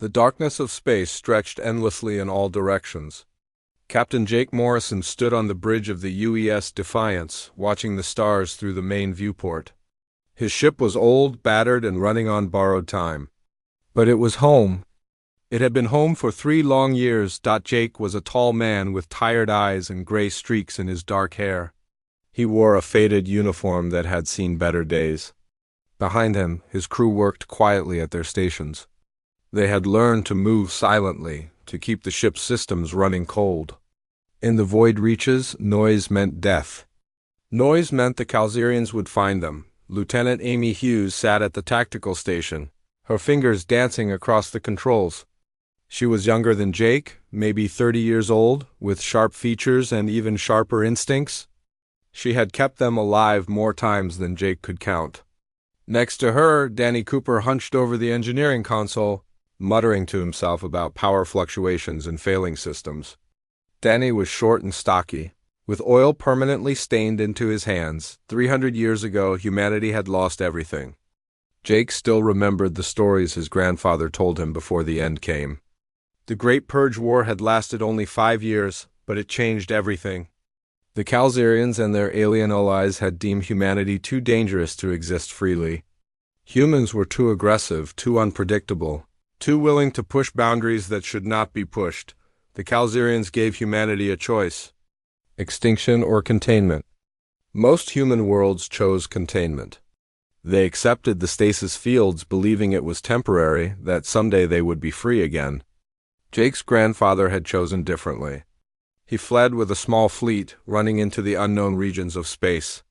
The darkness of space stretched endlessly in all directions. Captain Jake Morrison stood on the bridge of the UES Defiance, watching the stars through the main viewport. His ship was old, battered, and running on borrowed time. But it was home. It had been home for 3 long years. Jake was a tall man with tired eyes and gray streaks in his dark hair. He wore a faded uniform that had seen better days. Behind him, his crew worked quietly at their stations. They had learned to move silently, to keep the ship's systems running cold. In the void reaches, noise meant death. Noise meant the Calzerians would find them. Lieutenant Amy Hughes sat at the tactical station, her fingers dancing across the controls. She was younger than Jake, maybe 30 years old, with sharp features and even sharper instincts. She had kept them alive more times than Jake could count. Next to her, Danny Cooper hunched over the engineering console, muttering to himself about power fluctuations and failing systems. Danny was short and stocky, with oil permanently stained into his hands. 300 years ago, humanity had lost everything. Jake still remembered the stories his grandfather told him before the end came. The Great Purge War had lasted only 5 years, but it changed everything. The Calzerians and their alien allies had deemed humanity too dangerous to exist freely. Humans were too aggressive, too unpredictable, too willing to push boundaries that should not be pushed. The Calzerians gave humanity a choice: extinction or containment. Most human worlds chose containment. They accepted the stasis fields, believing it was temporary, that someday they would be free again. Jake's grandfather had chosen differently. He fled with a small fleet, running into the unknown regions of space.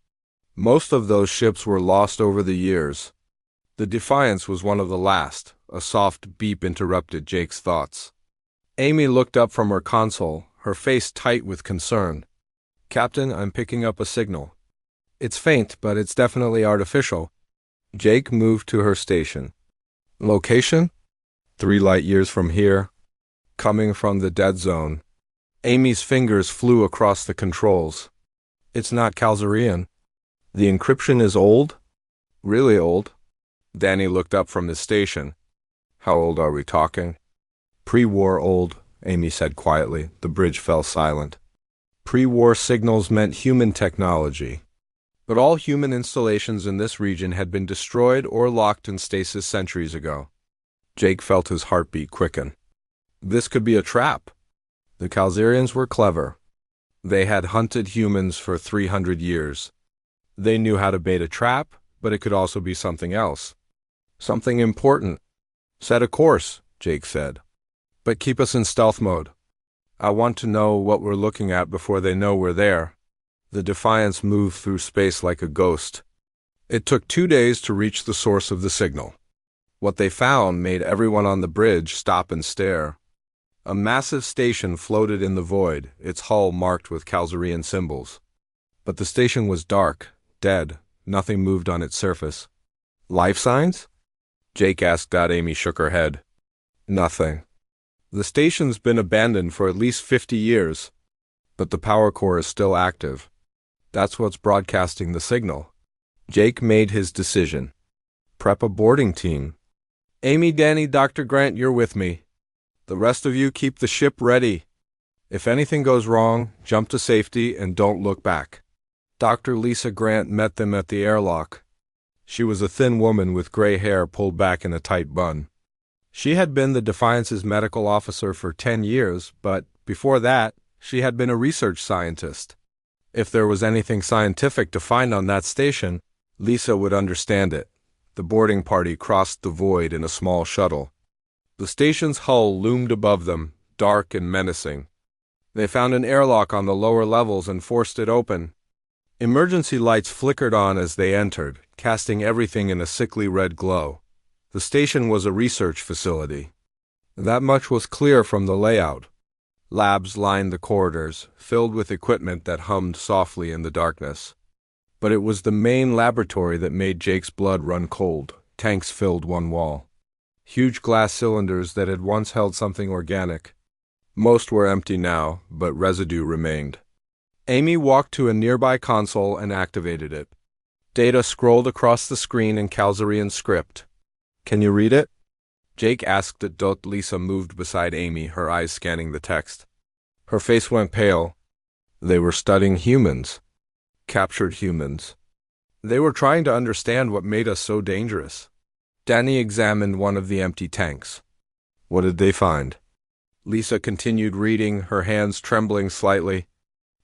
Most of those ships were lost over the years. The Defiance was one of the last. A soft beep interrupted Jake's thoughts. Amy looked up from her console, her face tight with concern. "Captain, I'm picking up a signal. It's faint, but it's definitely artificial." Jake moved to her station. "Location? 3 light years from here. Coming from the dead zone." Amy's fingers flew across the controls. "It's not Calzerian. The encryption is old? Really old?" Danny looked up from his station. "How old are we talking?" "Pre-war old," Amy said quietly. The bridge fell silent. Pre-war signals meant human technology. But all human installations in this region had been destroyed or locked in stasis centuries ago. Jake felt his heartbeat quicken. This could be a trap. The Calzerians were clever. They had hunted humans for 300 years. They knew how to bait a trap, but it could also be something else. Something important. "Set a course," Jake said. "But keep us in stealth mode. I want to know what we're looking at before they know we're there." The Defiance moved through space like a ghost. It took 2 days to reach the source of the signal. What they found made everyone on the bridge stop and stare. A massive station floated in the void, its hull marked with Calzerian symbols. But the station was dark, dead. Nothing moved on its surface. "Life signs?" Jake asked. Amy shook her head. "Nothing. The station's been abandoned for at least 50 years, but the power core is still active. That's what's broadcasting the signal." Jake made his decision. "Prep a boarding team. Amy, Danny, Dr. Grant, you're with me. The rest of you keep the ship ready. If anything goes wrong, jump to safety and don't look back." Dr. Lisa Grant met them at the airlock. She was a thin woman with gray hair pulled back in a tight bun. She had been the Defiance's medical officer for 10 years, but before that, she had been a research scientist. If there was anything scientific to find on that station, Lisa would understand it. The boarding party crossed the void in a small shuttle. The station's hull loomed above them, dark and menacing. They found an airlock on the lower levels and forced it open. Emergency lights flickered on as they entered, casting everything in a sickly red glow. The station was a research facility. That much was clear from the layout. Labs lined the corridors, filled with equipment that hummed softly in the darkness. But it was the main laboratory that made Jake's blood run cold. Tanks filled one wall. Huge glass cylinders that had once held something organic. Most were empty now, but residue remained. Amy walked to a nearby console and activated it. Data scrolled across the screen in Calzerian script. "Can you read it?" Jake asked it. Lisa moved beside Amy, her eyes scanning the text. Her face went pale. They were studying humans. Captured humans. They were trying to understand what made us so dangerous. Danny examined one of the empty tanks. What did they find? Lisa continued reading, her hands trembling slightly.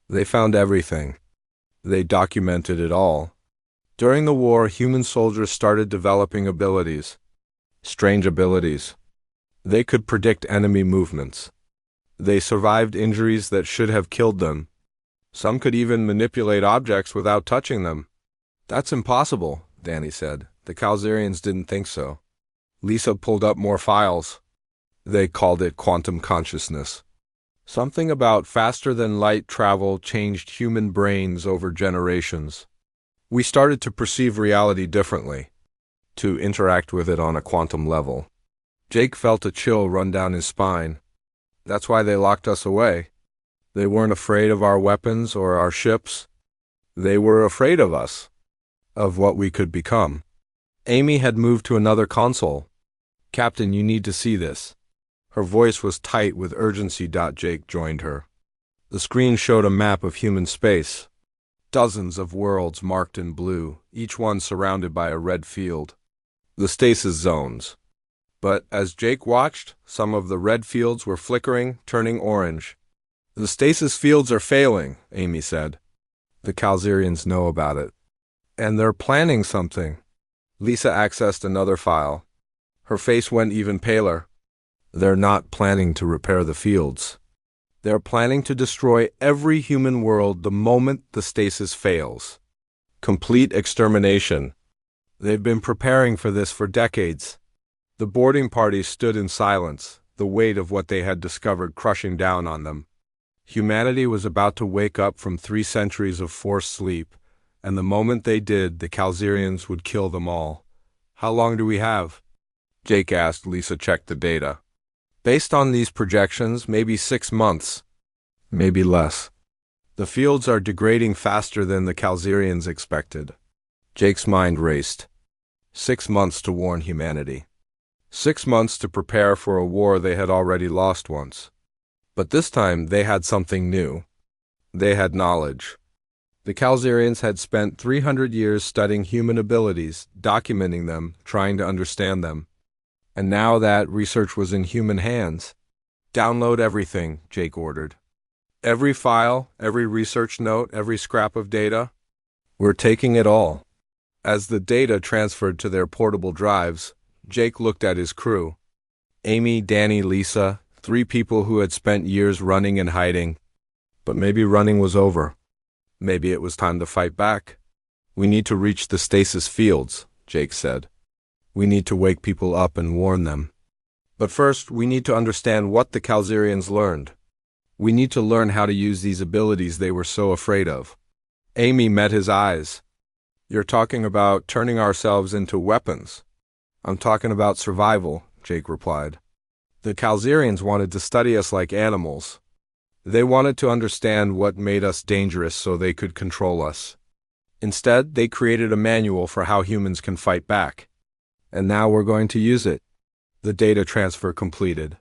They found everything. They documented it all. During the war, human soldiers started developing abilities. Strange abilities. They could predict enemy movements. They survived injuries that should have killed them. Some could even manipulate objects without touching them. That's impossible, Danny said. The Calzarians didn't think so. Lisa pulled up more files. They called it quantum consciousness. Something about faster-than-light travel changed human brains over generations. We started to perceive reality differently, to interact with it on a quantum level. Jake felt a chill run down his spine. That's why they locked us away. They weren't afraid of our weapons or our ships. They were afraid of us, of what we could become. Amy had moved to another console. Captain, you need to see this. Her voice was tight with urgency. Jake joined her. The screen showed a map of human space. Dozens of worlds marked in blue, each one surrounded by a red field. The stasis zones. But as Jake watched, some of the red fields were flickering, turning orange. The stasis fields are failing, Amy said. The Calzarians know about it. And they're planning something. Lisa accessed another file. Her face went even paler. They're not planning to repair the fields. They're planning to destroy every human world the moment the stasis fails. Complete extermination. They've been preparing for this for decades. The boarding party stood in silence, the weight of what they had discovered crushing down on them. Humanity was about to wake up from 3 centuries of forced sleep, and the moment they did, the Calzarians would kill them all. How long do we have? Jake asked. Lisa checked the data. Based on these projections, maybe 6 months. Maybe less. The fields are degrading faster than the Calzarians expected. Jake's mind raced. 6 months to warn humanity. 6 months to prepare for a war they had already lost once. But this time they had something new. They had knowledge. The Calzarians had spent 300 years studying human abilities, documenting them, trying to understand them. And now that research was in human hands. Download everything, Jake ordered. Every file, every research note, every scrap of data. We're taking it all. As the data transferred to their portable drives, Jake looked at his crew. Amy, Danny, Lisa, 3 people who had spent years running and hiding. But maybe running was over. Maybe it was time to fight back. We need to reach the stasis fields, Jake said. We need to wake people up and warn them. But first, we need to understand what the Calzarians learned. We need to learn how to use these abilities they were so afraid of. Amy met his eyes. You're talking about turning ourselves into weapons. I'm talking about survival, Jake replied. The Calzarians wanted to study us like animals. They wanted to understand what made us dangerous so they could control us. Instead, they created a manual for how humans can fight back. And now we're going to use it. The data transfer completed.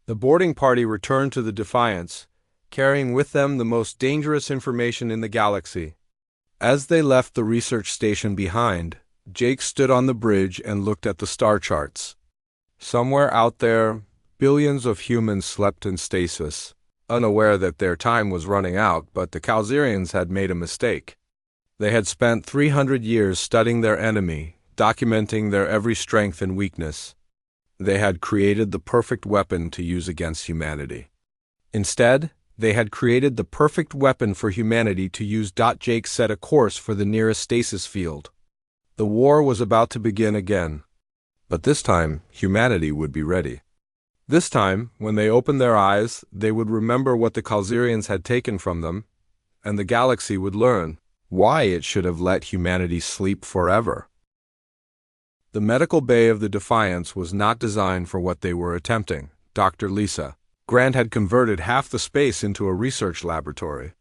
The boarding party returned to the Defiance, carrying with them the most dangerous information in the galaxy. As they left the research station behind, Jake stood on the bridge and looked at the star charts. Somewhere out there, billions of humans slept in stasis, unaware that their time was running out, but the Calzarians had made a mistake. They had spent 300 years studying their enemy, documenting their every strength and weakness. They had created the perfect weapon to use against humanity. Instead, they had created the perfect weapon for humanity to use. Jake set a course for the nearest stasis field. The war was about to begin again. But this time, humanity would be ready. This time, when they opened their eyes, they would remember what the Calzarians had taken from them, and the galaxy would learn why it should have let humanity sleep forever. The medical bay of the Defiance was not designed for what they were attempting. Dr. Lisa Grant had converted half the space into a research laboratory,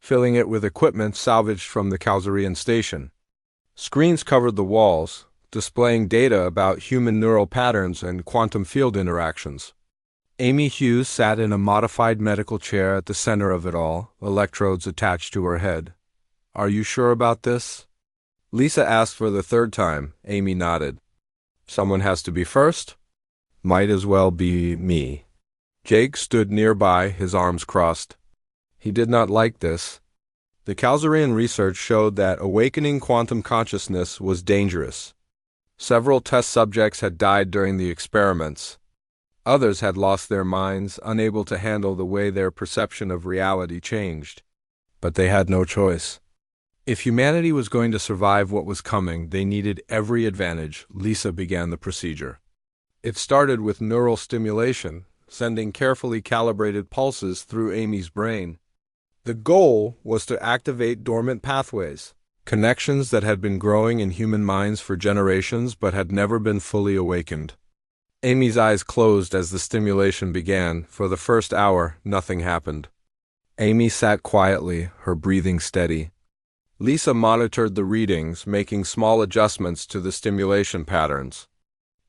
filling it with equipment salvaged from the Calzarian station. Screens covered the walls, displaying data about human neural patterns and quantum field interactions. Amy Hughes sat in a modified medical chair at the center of it all, electrodes attached to her head. "Are you sure about this?" Lisa asked for the third time. Amy nodded. "Someone has to be first?" "Might as well be me." Jake stood nearby, his arms crossed. He did not like this. The Calzerian research showed that awakening quantum consciousness was dangerous. Several test subjects had died during the experiments. Others had lost their minds, unable to handle the way their perception of reality changed. But they had no choice. If humanity was going to survive what was coming, they needed every advantage. Lisa began the procedure. It started with neural stimulation, sending carefully calibrated pulses through Amy's brain. The goal was to activate dormant pathways, connections that had been growing in human minds for generations but had never been fully awakened. Amy's eyes closed as the stimulation began. For the first hour, nothing happened. Amy sat quietly, her breathing steady. Lisa monitored the readings, making small adjustments to the stimulation patterns.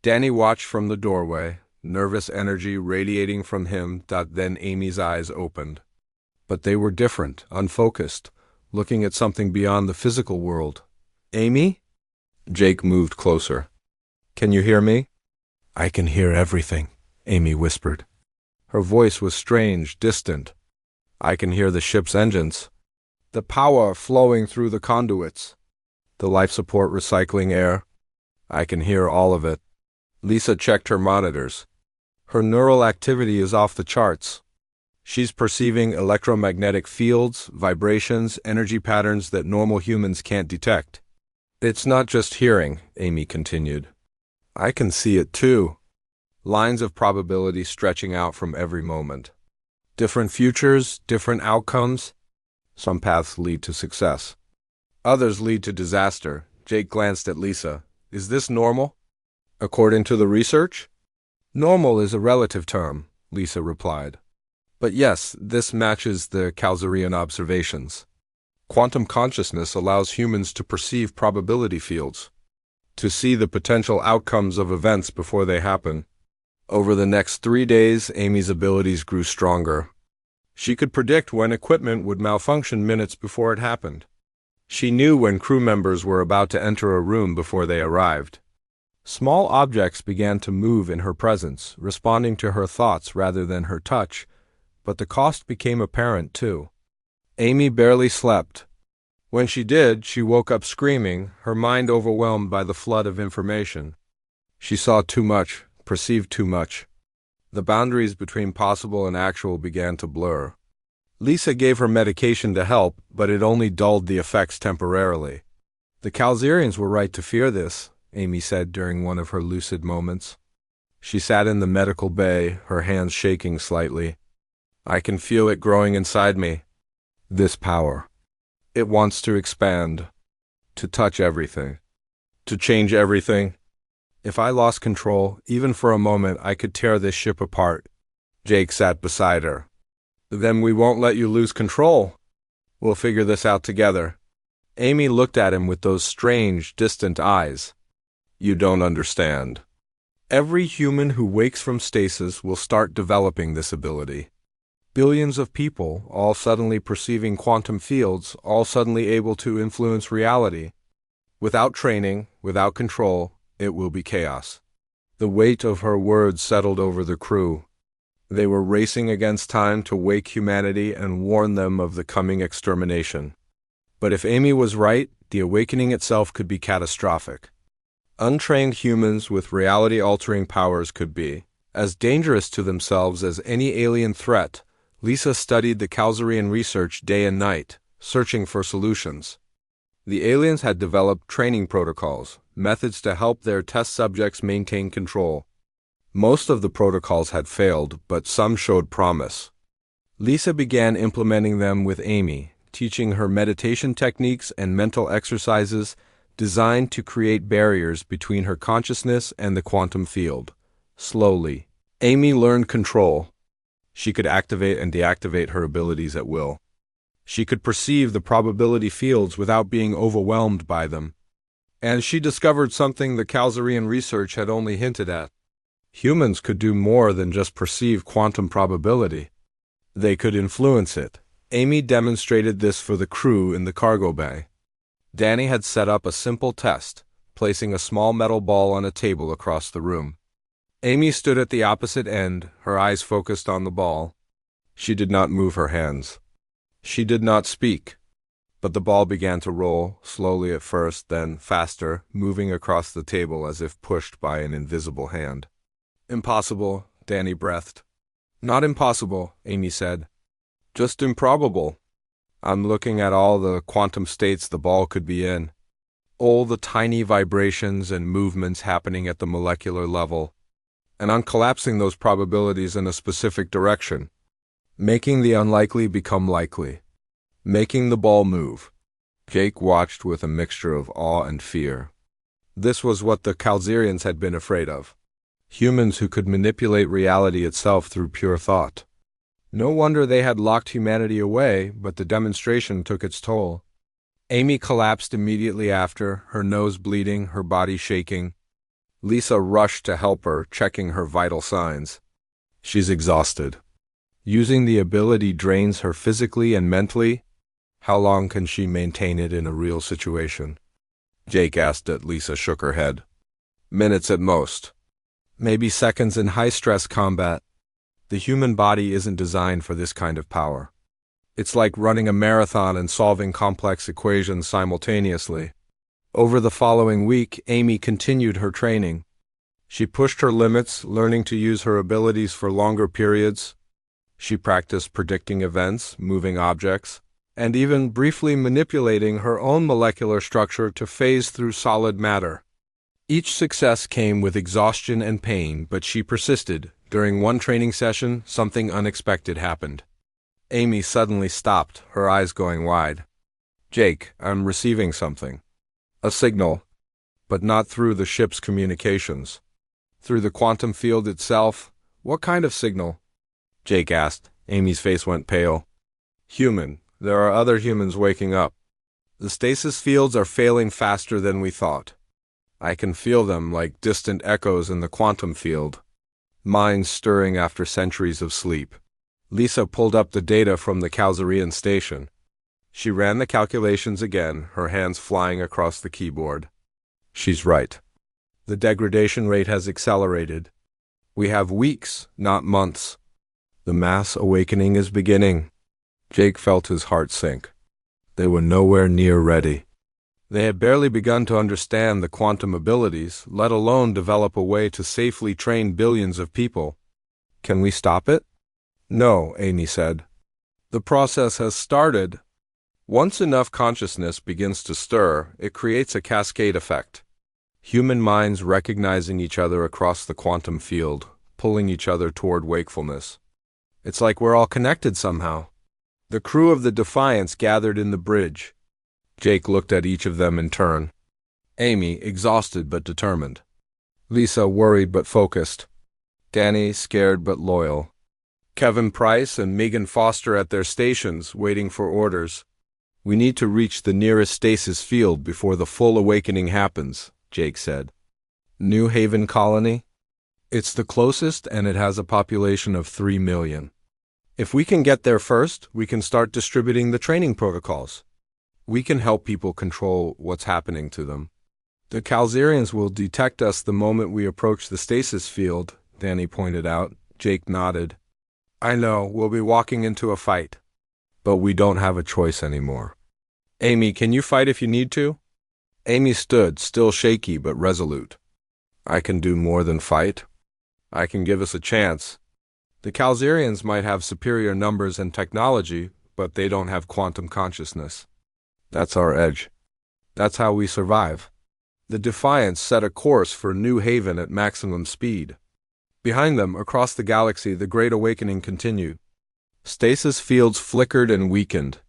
Danny watched from the doorway, nervous energy radiating from him. Then Amy's eyes opened. But they were different, unfocused, looking at something beyond the physical world. "Amy?" Jake moved closer. "Can you hear me?" "I can hear everything," Amy whispered. Her voice was strange, distant. "I can hear the ship's engines, the power flowing through the conduits, the life support recycling air. I can hear all of it." Lisa checked her monitors. "Her neural activity is off the charts. She's perceiving electromagnetic fields, vibrations, energy patterns that normal humans can't detect." "It's not just hearing," Amy continued. "I can see it too. Lines of probability stretching out from every moment. Different futures, different outcomes. Some paths lead to success. Others lead to disaster." Jake glanced at Lisa. "Is this normal? According to the research?" "Normal is a relative term," Lisa replied. "But yes, this matches the Calzerian observations. Quantum consciousness allows humans to perceive probability fields, to see the potential outcomes of events before they happen." Over the next 3 days, Amy's abilities grew stronger. She could predict when equipment would malfunction minutes before it happened. She knew when crew members were about to enter a room before they arrived. Small objects began to move in her presence, responding to her thoughts rather than her touch, but the cost became apparent too. Amy barely slept. When she did, she woke up screaming, her mind overwhelmed by the flood of information. She saw too much, perceived too much. The boundaries between possible and actual began to blur. Lisa gave her medication to help, but it only dulled the effects temporarily. "The Calzerians were right to fear this," Amy said during one of her lucid moments. She sat in the medical bay, her hands shaking slightly. "I can feel it growing inside me. This power. It wants to expand, to touch everything, to change everything. If I lost control, even for a moment, I could tear this ship apart." Jake sat beside her. "Then we won't let you lose control. We'll figure this out together." Amy looked at him with those strange, distant eyes. "You don't understand. Every human who wakes from stasis will start developing this ability. Billions of people, all suddenly perceiving quantum fields, all suddenly able to influence reality. Without training, without control, it will be chaos." The weight of her words settled over the crew. They were racing against time to wake humanity and warn them of the coming extermination. But if Amy was right, the awakening itself could be catastrophic. Untrained humans with reality-altering powers could be as dangerous to themselves as any alien threat. Lisa studied the Calzerian research day and night, searching for solutions. The aliens had developed training protocols, methods to help their test subjects maintain control. Most of the protocols had failed, but some showed promise. Lisa began implementing them with Amy, teaching her meditation techniques and mental exercises designed to create barriers between her consciousness and the quantum field. Slowly, Amy learned control. She could activate and deactivate her abilities at will. She could perceive the probability fields without being overwhelmed by them. And she discovered something the Calzarian research had only hinted at. Humans could do more than just perceive quantum probability. They could influence it. Amy demonstrated this for the crew in the cargo bay. Danny had set up a simple test, placing a small metal ball on a table across the room. Amy stood at the opposite end, her eyes focused on the ball. She did not move her hands. She did not speak. But the ball began to roll, slowly at first, then faster, moving across the table as if pushed by an invisible hand. "Impossible," Danny breathed. "Not impossible," Amy said. "Just improbable. I'm looking at all the quantum states the ball could be in. All the tiny vibrations and movements happening at the molecular level. And I'm collapsing those probabilities in a specific direction. Making the unlikely become likely. Making the ball move." Jake watched with a mixture of awe and fear. This was what the Calzarians had been afraid of. Humans who could manipulate reality itself through pure thought. No wonder they had locked humanity away, but the demonstration took its toll. Amy collapsed immediately after, her nose bleeding, her body shaking. Lisa rushed to help her, checking her vital signs. "She's exhausted. Using the ability drains her physically and mentally. How long can she maintain it in a real situation?" Jake asked it. Lisa shook her head. "Minutes at most. Maybe seconds in high-stress combat. The human body isn't designed for this kind of power. It's like running a marathon and solving complex equations simultaneously." Over the following week, Amy continued her training. She pushed her limits, learning to use her abilities for longer periods. She practiced predicting events, moving objects, and even briefly manipulating her own molecular structure to phase through solid matter. Each success came with exhaustion and pain, but she persisted. During one training session, something unexpected happened. Amy suddenly stopped, her eyes going wide. "Jake, I'm receiving something. A signal. But not through the ship's communications. Through the quantum field itself." "What kind of signal?" Jake asked. Amy's face went pale. "Human. There are other humans waking up. The stasis fields are failing faster than we thought. I can feel them like distant echoes in the quantum field. Minds stirring after centuries of sleep." Lisa pulled up the data from the Calzarian station. She ran the calculations again, her hands flying across the keyboard. "She's right. The degradation rate has accelerated. We have weeks, not months. The mass awakening is beginning." Jake felt his heart sink. They were nowhere near ready. They had barely begun to understand the quantum abilities, let alone develop a way to safely train billions of people. "Can we stop it?" "No," Amy said. "The process has started. Once enough consciousness begins to stir, it creates a cascade effect. Human minds recognizing each other across the quantum field, pulling each other toward wakefulness. It's like we're all connected somehow." The crew of the Defiance gathered in the bridge. Jake looked at each of them in turn. Amy, exhausted but determined. Lisa, worried but focused. Danny, scared but loyal. Kevin Price and Megan Foster at their stations, waiting for orders. "We need to reach the nearest stasis field before the full awakening happens," Jake said. "New Haven Colony? It's the closest, and it has a population of 3 million. If we can get there first, we can start distributing the training protocols. We can help people control what's happening to them. The Calzarians will detect us the moment we approach the stasis field," Danny pointed out. Jake nodded. "I know, we'll be walking into a fight. But we don't have a choice anymore." "Amy, can you fight if you need to?" Amy stood, still shaky but resolute. "I can do more than fight. I can give us a chance. The Calzarians might have superior numbers and technology, but they don't have quantum consciousness. That's our edge. That's how we survive." The Defiance set a course for New Haven at maximum speed. Behind them, across the galaxy, the Great Awakening continued. Stasis fields flickered and weakened.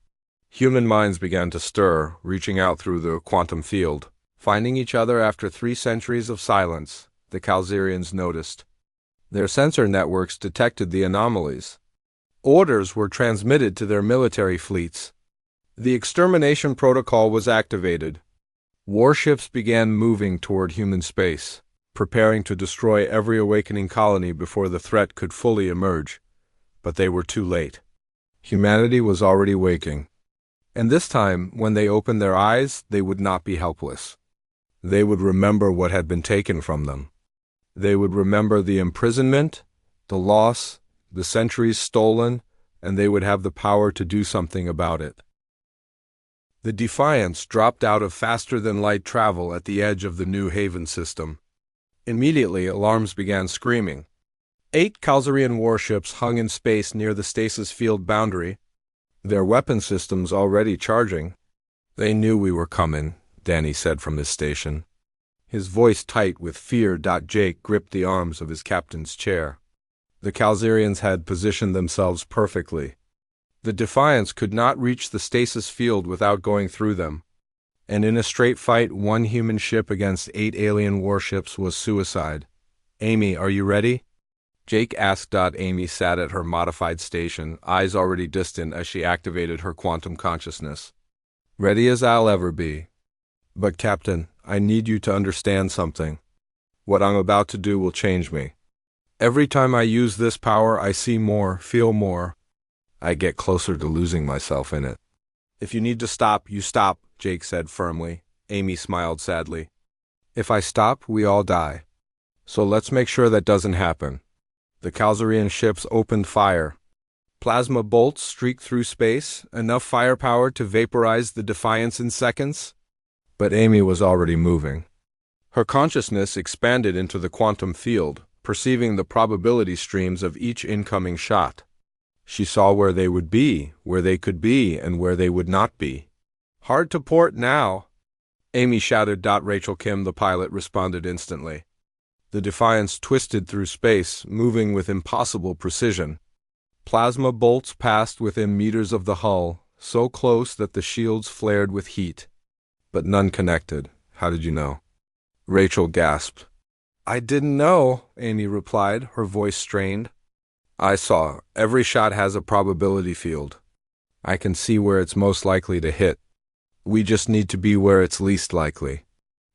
Human minds began to stir, reaching out through the quantum field. Finding each other after 3 centuries of silence, the Calzarians noticed. Their sensor networks detected the anomalies. Orders were transmitted to their military fleets. The extermination protocol was activated. Warships began moving toward human space, preparing to destroy every awakening colony before the threat could fully emerge. But they were too late. Humanity was already waking. And this time, when they opened their eyes, they would not be helpless. They would remember what had been taken from them. They would remember the imprisonment, the loss, the centuries stolen, and they would have the power to do something about it. The Defiance dropped out of faster-than-light travel at the edge of the New Haven system. Immediately, alarms began screaming. 8 Kalzarian warships hung in space near the stasis field boundary, their weapon systems already charging. "They knew we were coming," Danny said from his station. His voice tight with fear. Jake gripped the arms of his captain's chair. The Kalzarians had positioned themselves perfectly. The Defiance could not reach the stasis field without going through them. And in a straight fight, 1 human ship against 8 alien warships was suicide. "Amy, are you ready?" Jake asked. Amy sat at her modified station, eyes already distant as she activated her quantum consciousness. "Ready as I'll ever be. But Captain, I need you to understand something. What I'm about to do will change me. Every time I use this power, I see more, feel more. I get closer to losing myself in it." "If you need to stop, you stop," Jake said firmly. Amy smiled sadly. "If I stop, we all die. So let's make sure that doesn't happen." The Kalzarian ships opened fire. Plasma bolts streaked through space, enough firepower to vaporize the Defiance in seconds. But Amy was already moving. Her consciousness expanded into the quantum field, perceiving the probability streams of each incoming shot. She saw where they would be, where they could be, and where they would not be. "Hard to port now," Amy shouted. Rachel Kim, the pilot, responded instantly. The Defiance twisted through space, moving with impossible precision. Plasma bolts passed within meters of the hull, so close that the shields flared with heat. But none connected. "How did you know?" Rachel gasped. "I didn't know," Amy replied, her voice strained. "I saw. Every shot has a probability field. I can see where it's most likely to hit. We just need to be where it's least likely."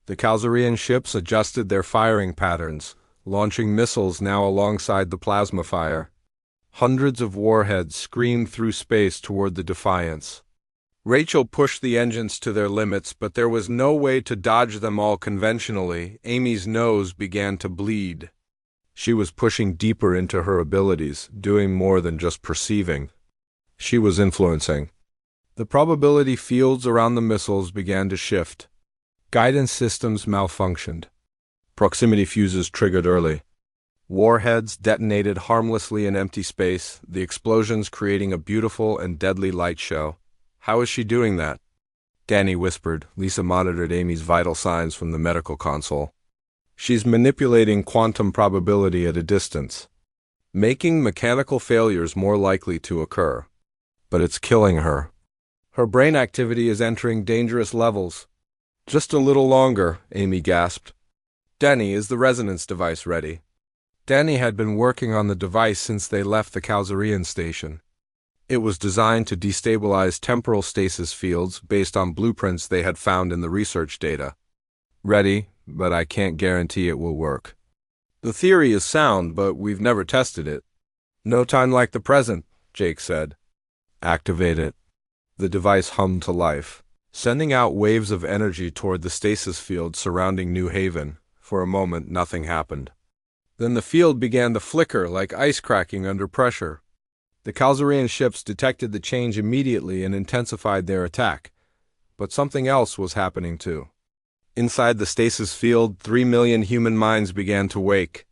The Kalzarian ships adjusted their firing patterns, launching missiles now alongside the plasma fire. Hundreds of warheads screamed through space toward the Defiance. Rachel pushed the engines to their limits, but there was no way to dodge them all conventionally. Amy's nose began to bleed. She was pushing deeper into her abilities, doing more than just perceiving. She was influencing. The probability fields around the missiles began to shift. Guidance systems malfunctioned. Proximity fuses triggered early. Warheads detonated harmlessly in empty space, the explosions creating a beautiful and deadly light show. "How is she doing that?" Danny whispered. Lisa monitored Amy's vital signs from the medical console. "She's manipulating quantum probability at a distance, making mechanical failures more likely to occur. But it's killing her. Her brain activity is entering dangerous levels." "Just a little longer," Amy gasped. "Danny, is the resonance device ready?" Danny had been working on the device since they left the Kalzarian station. It was designed to destabilize temporal stasis fields based on blueprints they had found in the research data. "Ready, but I can't guarantee it will work. The theory is sound, but we've never tested it." "No time like the present," Jake said. "Activate it." The device hummed to life, sending out waves of energy toward the stasis field surrounding New Haven. For a moment, nothing happened. Then the field began to flicker like ice cracking under pressure. The Kalzarian ships detected the change immediately and intensified their attack. But something else was happening too. Inside the stasis field, 3 million human minds began to wake.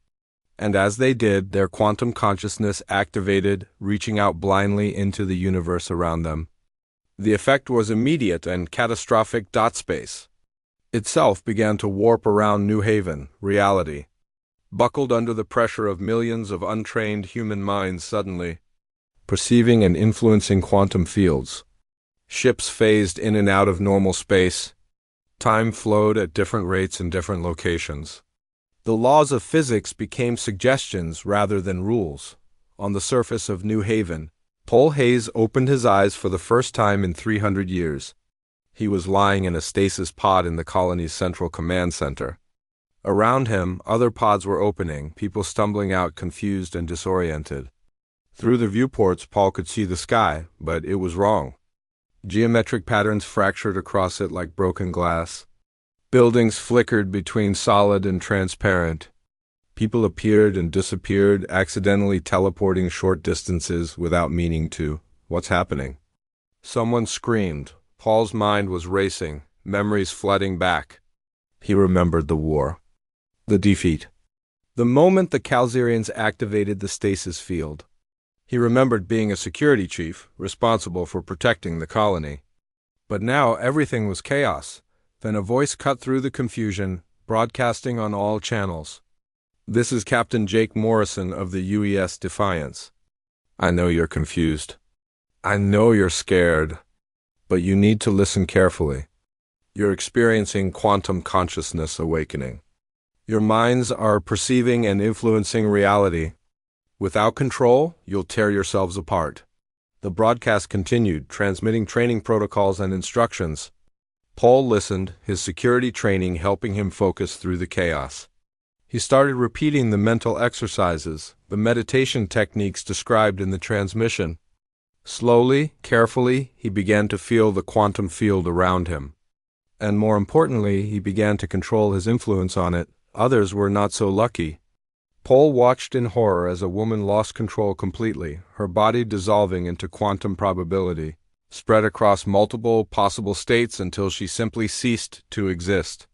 And as they did, their quantum consciousness activated, reaching out blindly into the universe around them. The effect was immediate and catastrophic. Space itself began to warp around New Haven, reality, buckled under the pressure of millions of untrained human minds suddenly, perceiving and influencing quantum fields. Ships phased in and out of normal space. Time flowed at different rates in different locations. The laws of physics became suggestions rather than rules. On the surface of New Haven, Paul Hayes opened his eyes for the first time in 300 years. He was lying in a stasis pod in the colony's central command center. Around him, other pods were opening, people stumbling out confused and disoriented. Through the viewports, Paul could see the sky, but it was wrong. Geometric patterns fractured across it like broken glass. Buildings flickered between solid and transparent. People appeared and disappeared, accidentally teleporting short distances without meaning to. What's happening? Someone screamed. Paul's mind was racing, memories flooding back. He remembered the war. The defeat. The moment the Calzerians activated the stasis field. He remembered being a security chief, responsible for protecting the colony. But now everything was chaos. Then a voice cut through the confusion, broadcasting on all channels. "This is Captain Jake Morrison of the UES Defiance. I know you're confused. I know you're scared. But you need to listen carefully. You're experiencing quantum consciousness awakening. Your minds are perceiving and influencing reality. Without control, you'll tear yourselves apart." The broadcast continued, transmitting training protocols and instructions. Paul listened, his security training helping him focus through the chaos. He started repeating the mental exercises, the meditation techniques described in the transmission. Slowly, carefully, he began to feel the quantum field around him. And more importantly, he began to control his influence on it. Others were not so lucky. Paul watched in horror as a woman lost control completely, her body dissolving into quantum probability, spread across multiple possible states until she simply ceased to exist.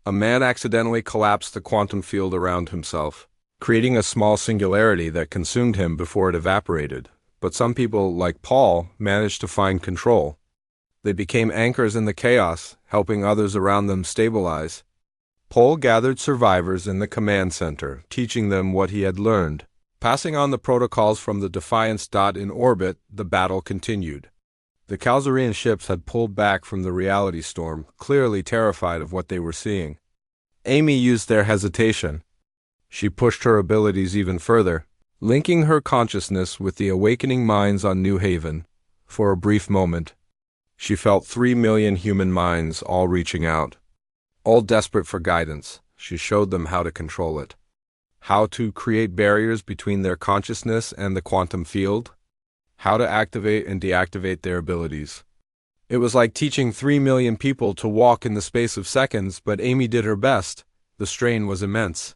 A man accidentally collapsed the quantum field around himself, creating a small singularity that consumed him before it evaporated. But some people, like Paul, managed to find control. They became anchors in the chaos, helping others around them stabilize. Paul gathered survivors in the command center, teaching them what he had learned. Passing on the protocols from the Defiance. In orbit, the battle continued. The Calzerian ships had pulled back from the reality storm, clearly terrified of what they were seeing. Amy used their hesitation. She pushed her abilities even further, linking her consciousness with the awakening minds on New Haven. For a brief moment, she felt 3 million human minds all reaching out. All desperate for guidance, she showed them how to control it. How to create barriers between their consciousness and the quantum field. How to activate and deactivate their abilities. It was like teaching 3 million people to walk in the space of seconds, but Amy did her best. The strain was immense.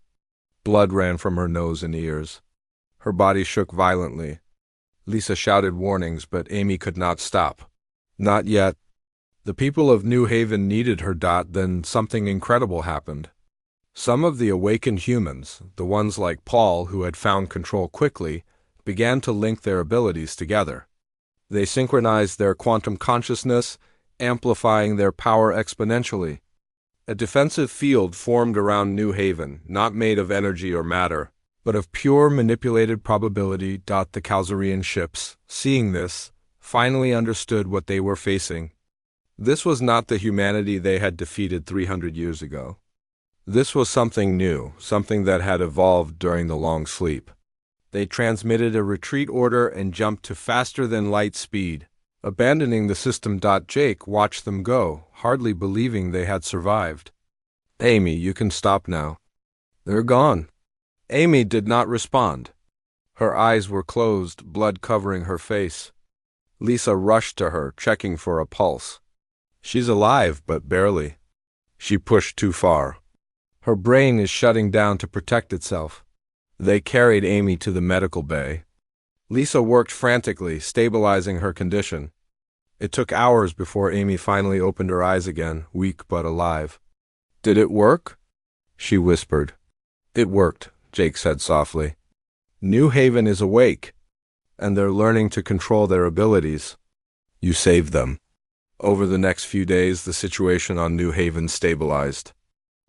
Blood ran from her nose and ears. Her body shook violently. Lisa shouted warnings, but Amy could not stop. Not yet. The people of New Haven needed her. Then something incredible happened. Some of the awakened humans, the ones like Paul who had found control quickly, began to link their abilities together. They synchronized their quantum consciousness, amplifying their power exponentially. A defensive field formed around New Haven, not made of energy or matter, but of pure manipulated probability. The Calzerian ships, seeing this, finally understood what they were facing. This was not the humanity they had defeated 300 years ago. This was something new, something that had evolved during the long sleep. They transmitted a retreat order and jumped to faster-than-light speed. Abandoning the system. Jake watched them go, hardly believing they had survived. "Amy, you can stop now." "They're gone." Amy did not respond. Her eyes were closed, blood covering her face. Lisa rushed to her, checking for a pulse. "She's alive, but barely. She pushed too far. Her brain is shutting down to protect itself." They carried Amy to the medical bay. Lisa worked frantically, stabilizing her condition. It took hours before Amy finally opened her eyes again, weak but alive. "Did it work?" she whispered. "It worked," Jake said softly. "New Haven is awake, and they're learning to control their abilities. You saved them." Over the next few days, the situation on New Haven stabilized.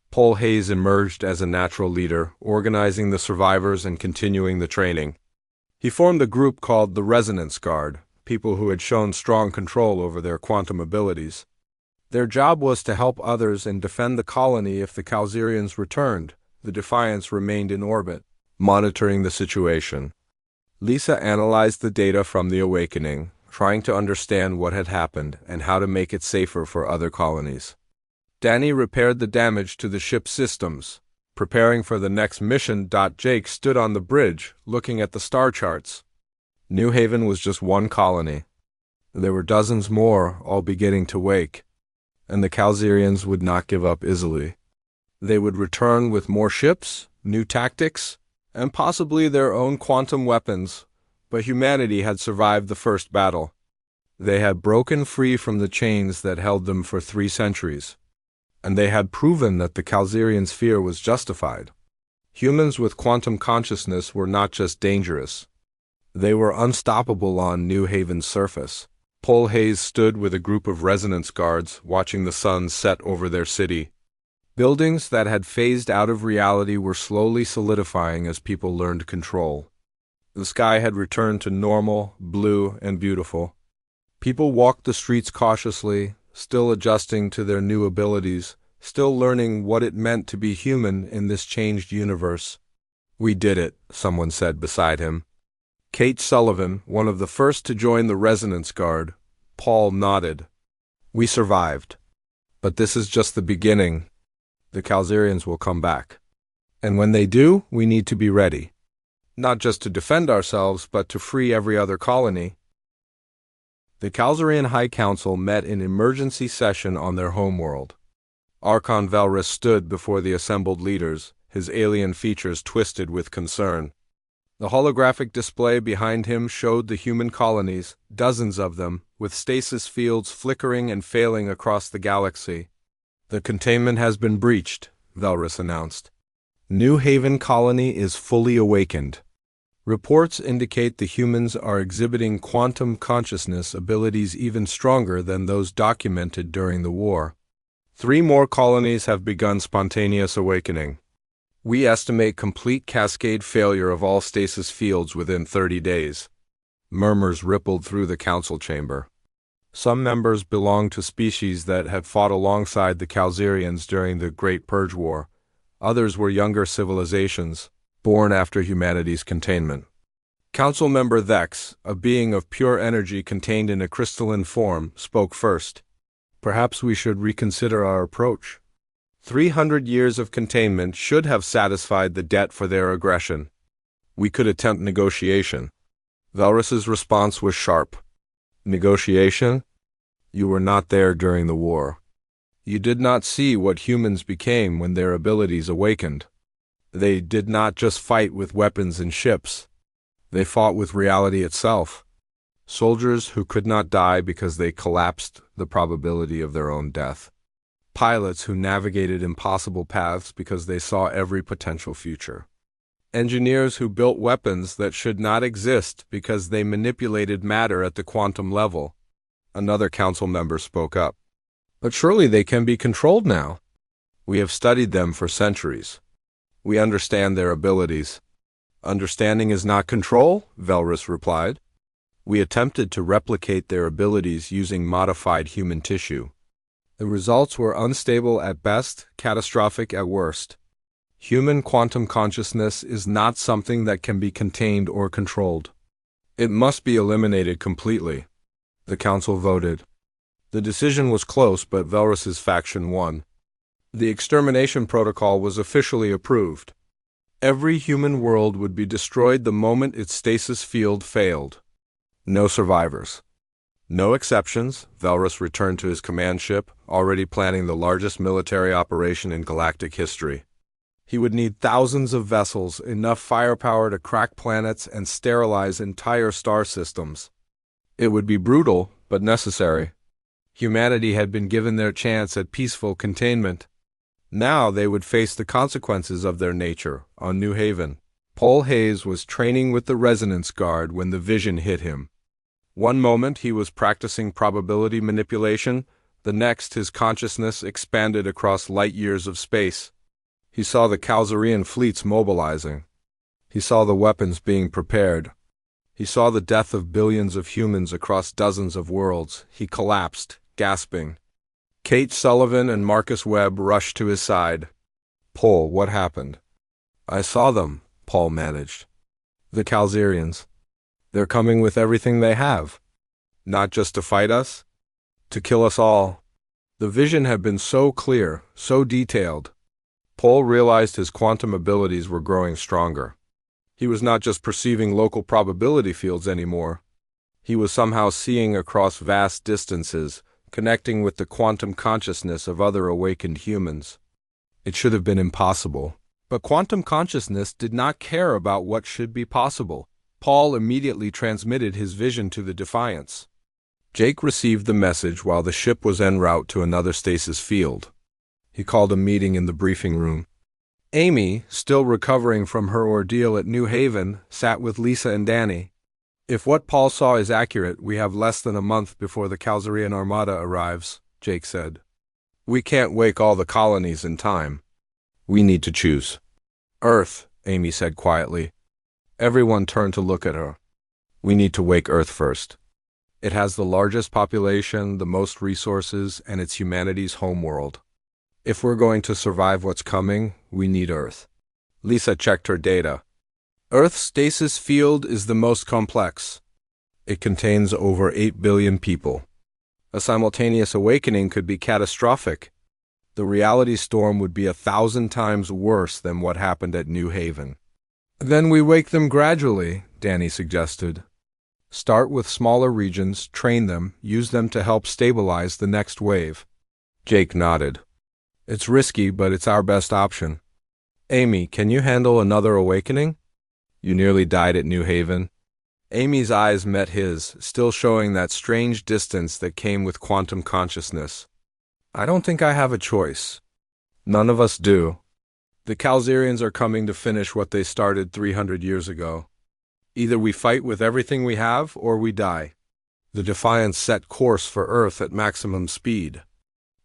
Paul Hayes emerged as a natural leader, organizing the survivors and continuing the training. He formed a group called the Resonance Guard, people who had shown strong control over their quantum abilities. Their job was to help others and defend the colony if the Calzerians returned. The Defiance remained in orbit, monitoring the situation. Lisa analyzed the data from the awakening, trying to understand what had happened and how to make it safer for other colonies. Danny repaired the damage to the ship's systems, preparing for the next mission. Jake stood on the bridge, looking at the star charts. New Haven was just one colony. There were dozens more, all beginning to wake, and the Calzerians would not give up easily. They would return with more ships, new tactics, and possibly their own quantum weapons, but humanity had survived the first battle. They had broken free from the chains that held them for 3 centuries, and they had proven that the Calzerians' fear was justified. Humans with quantum consciousness were not just dangerous. They were unstoppable on New Haven's surface. Paul Hayes stood with a group of resonance guards watching the sun set over their city. Buildings that had phased out of reality were slowly solidifying as people learned control. The sky had returned to normal, blue, and beautiful. People walked the streets cautiously, still adjusting to their new abilities, still learning what it meant to be human in this changed universe. "We did it," someone said beside him. Kate Sullivan, one of the first to join the Resonance Guard. Paul nodded. "We survived. But this is just the beginning. The Calzerians will come back. And when they do, we need to be ready. Not just to defend ourselves, but to free every other colony." The Calzerian High Council met in emergency session on their homeworld. Archon Valrus stood before the assembled leaders, his alien features twisted with concern. The holographic display behind him showed the human colonies, dozens of them, with stasis fields flickering and failing across the galaxy. "The containment has been breached," Valrus announced. "New Haven colony is fully awakened. Reports indicate the humans are exhibiting quantum consciousness abilities even stronger than those documented during the war. 3 more colonies have begun spontaneous awakening. We estimate complete cascade failure of all stasis fields within 30 days. Murmurs rippled through the council chamber. Some members belonged to species that had fought alongside the Calzerians during the Great Purge War. Others were younger civilizations, born after humanity's containment. Council member Thex, a being of pure energy contained in a crystalline form, spoke first. "Perhaps we should reconsider our approach. 300 years of containment should have satisfied the debt for their aggression. We could attempt negotiation." Valrus's response was sharp. "Negotiation? You were not there during the war. You did not see what humans became when their abilities awakened. They did not just fight with weapons and ships. They fought with reality itself. Soldiers who could not die because they collapsed the probability of their own death. Pilots who navigated impossible paths because they saw every potential future. Engineers who built weapons that should not exist because they manipulated matter at the quantum level." Another council member spoke up. "But surely they can be controlled now. We have studied them for centuries. We understand their abilities." "Understanding is not control," Valrus replied. "We attempted to replicate their abilities using modified human tissue. The results were unstable at best, catastrophic at worst. Human quantum consciousness is not something that can be contained or controlled. It must be eliminated completely." The council voted. The decision was close, but Valrus's faction won. The extermination protocol was officially approved. Every human world would be destroyed the moment its stasis field failed. No survivors. No exceptions. Valrus returned to his command ship, already planning the largest military operation in galactic history. He would need thousands of vessels, enough firepower to crack planets and sterilize entire star systems. It would be brutal, but necessary. Humanity had been given their chance at peaceful containment. Now they would face the consequences of their nature on New Haven. Paul Hayes was training with the Resonance Guard when the vision hit him. One moment he was practicing probability manipulation, the next his consciousness expanded across light years of space. He saw the Calzerian fleets mobilizing. He saw the weapons being prepared. He saw the death of billions of humans across dozens of worlds. He collapsed, gasping. Kate Sullivan and Marcus Webb rushed to his side. "Paul, what happened?" "I saw them," Paul managed. "The Calzerians. They're coming with everything they have. Not just to fight us, to kill us all. The vision had been so clear, so detailed. Paul realized his quantum abilities were growing stronger. He was not just perceiving local probability fields anymore. He was somehow seeing across vast distances, connecting with the quantum consciousness of other awakened humans. It should have been impossible. But quantum consciousness did not care about what should be possible. Paul immediately transmitted his vision to the Defiance. Jake received the message while the ship was en route to another stasis field. He called a meeting in the briefing room. Amy, still recovering from her ordeal at New Haven, sat with Lisa and Danny. If what Paul saw is accurate, we have less than a month before the Calzarian Armada arrives, Jake said. We can't wake all the colonies in time. We need to choose. Earth, Amy said quietly. Everyone turned to look at her. We need to wake Earth first. It has the largest population, the most resources, and it's humanity's homeworld. If we're going to survive what's coming, we need Earth. Lisa checked her data. Earth's stasis field is the most complex. It contains over 8 billion people. A simultaneous awakening could be catastrophic. The reality storm would be 1,000 times worse than what happened at New Haven. Then we wake them gradually, Danny suggested. Start with smaller regions, train them, use them to help stabilize the next wave. Jake nodded. It's risky, but it's our best option. Amy, can you handle another awakening? You nearly died at New Haven. Amy's eyes met his, still showing that strange distance that came with quantum consciousness. I don't think I have a choice. None of us do. The Calzarians are coming to finish what they started 300 years ago. Either we fight with everything we have, or we die. The Defiance set course for Earth at maximum speed.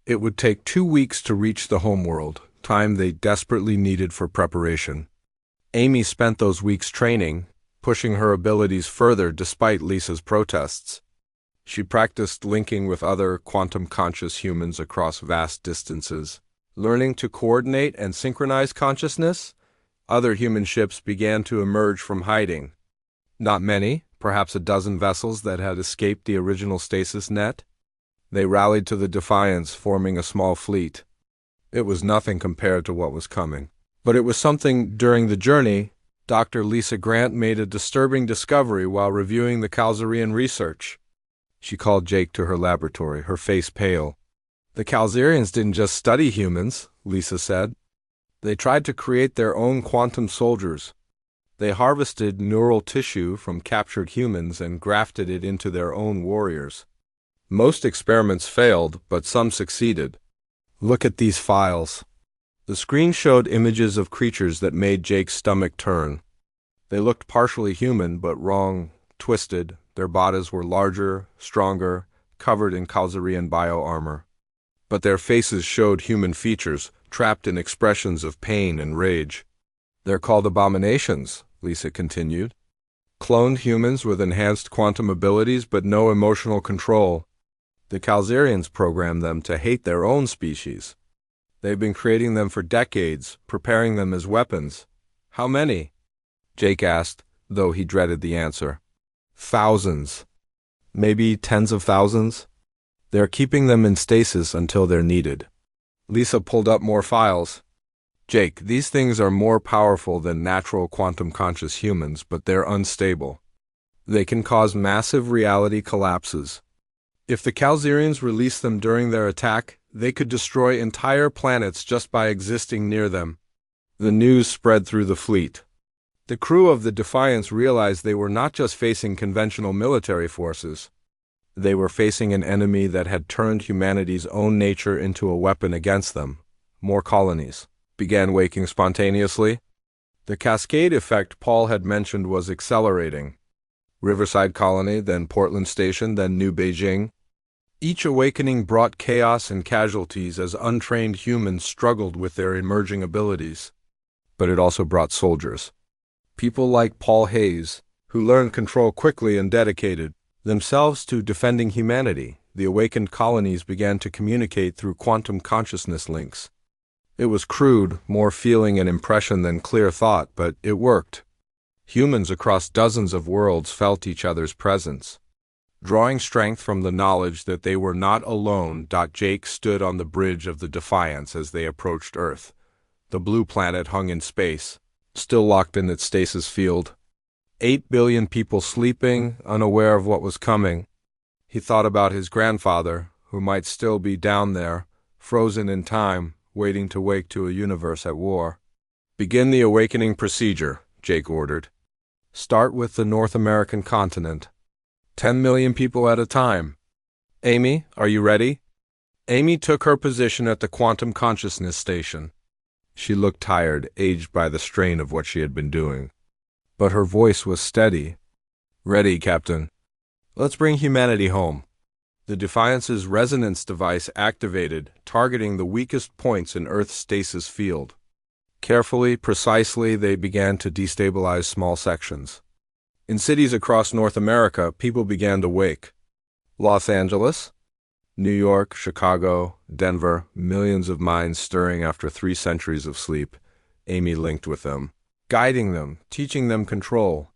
It would take 2 weeks to reach the homeworld, time they desperately needed for preparation. Amy spent those weeks training, pushing her abilities further despite Lisa's protests. She practiced linking with other quantum-conscious humans across vast distances. Learning to coordinate and synchronize consciousness, other human ships began to emerge from hiding. Not many, perhaps a dozen vessels that had escaped the original stasis net. They rallied to the Defiance, forming a small fleet. It was nothing compared to what was coming. But it was something. During the journey, Dr. Lisa Grant made a disturbing discovery while reviewing the Calzarian research. She called Jake to her laboratory, her face pale. The Calzarians didn't just study humans, Lisa said. They tried to create their own quantum soldiers. They harvested neural tissue from captured humans and grafted it into their own warriors. Most experiments failed, but some succeeded. Look at these files. The screen showed images of creatures that made Jake's stomach turn. They looked partially human, but wrong, twisted. Their bodies were larger, stronger, covered in Calzarian bioarmor. But their faces showed human features, trapped in expressions of pain and rage. They're called abominations, Lisa continued. Cloned humans with enhanced quantum abilities but no emotional control. The Calzarians programmed them to hate their own species. They've been creating them for decades, preparing them as weapons. How many? Jake asked, though he dreaded the answer. Thousands. Maybe tens of thousands. They're keeping them in stasis until they're needed. Lisa pulled up more files. Jake, these things are more powerful than natural quantum-conscious humans, but they're unstable. They can cause massive reality collapses. If the Calzarians release them during their attack, they could destroy entire planets just by existing near them. The news spread through the fleet. The crew of the Defiance realized they were not just facing conventional military forces. They were facing an enemy that had turned humanity's own nature into a weapon against them. More colonies began waking spontaneously. The cascade effect Paul had mentioned was accelerating. Riverside Colony, then Portland Station, then New Beijing. Each awakening brought chaos and casualties as untrained humans struggled with their emerging abilities. But it also brought soldiers. People like Paul Hayes, who learned control quickly and dedicated themselves to defending humanity. The awakened colonies began to communicate through quantum consciousness links. It was crude, more feeling and impression than clear thought, but it worked. Humans across dozens of worlds felt each other's presence. Drawing strength from the knowledge that they were not alone, Jake stood on the bridge of the Defiance as they approached Earth. The blue planet hung in space, still locked in its stasis field. 8 billion people sleeping, unaware of what was coming. He thought about his grandfather, who might still be down there, frozen in time, waiting to wake to a universe at war. "Begin the awakening procedure," Jake ordered. "Start with the North American continent. 10 million people at a time. Amy, are you ready?" Amy took her position at the quantum consciousness station. She looked tired, aged by the strain of what she had been doing. But her voice was steady. "Ready, Captain. Let's bring humanity home." The Defiance's resonance device activated, targeting the weakest points in Earth's stasis field. Carefully, precisely, they began to destabilize small sections. In cities across North America, people began to wake. Los Angeles, New York, Chicago, Denver, millions of minds stirring after 3 centuries of sleep. Amy linked with them, guiding them, teaching them control.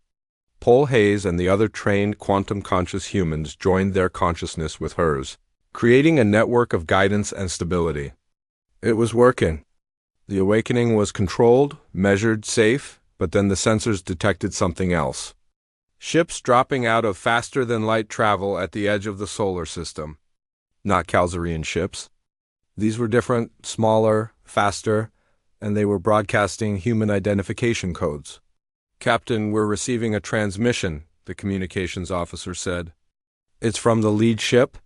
Paul Hayes and the other trained quantum-conscious humans joined their consciousness with hers, creating a network of guidance and stability. It was working. The awakening was controlled, measured, safe, but then the sensors detected something else. Ships dropping out of faster-than-light travel at the edge of the solar system. Not Calzarian ships. These were different, smaller, faster, and they were broadcasting human identification codes. "Captain, we're receiving a transmission," the communications officer said. "It's from the lead ship?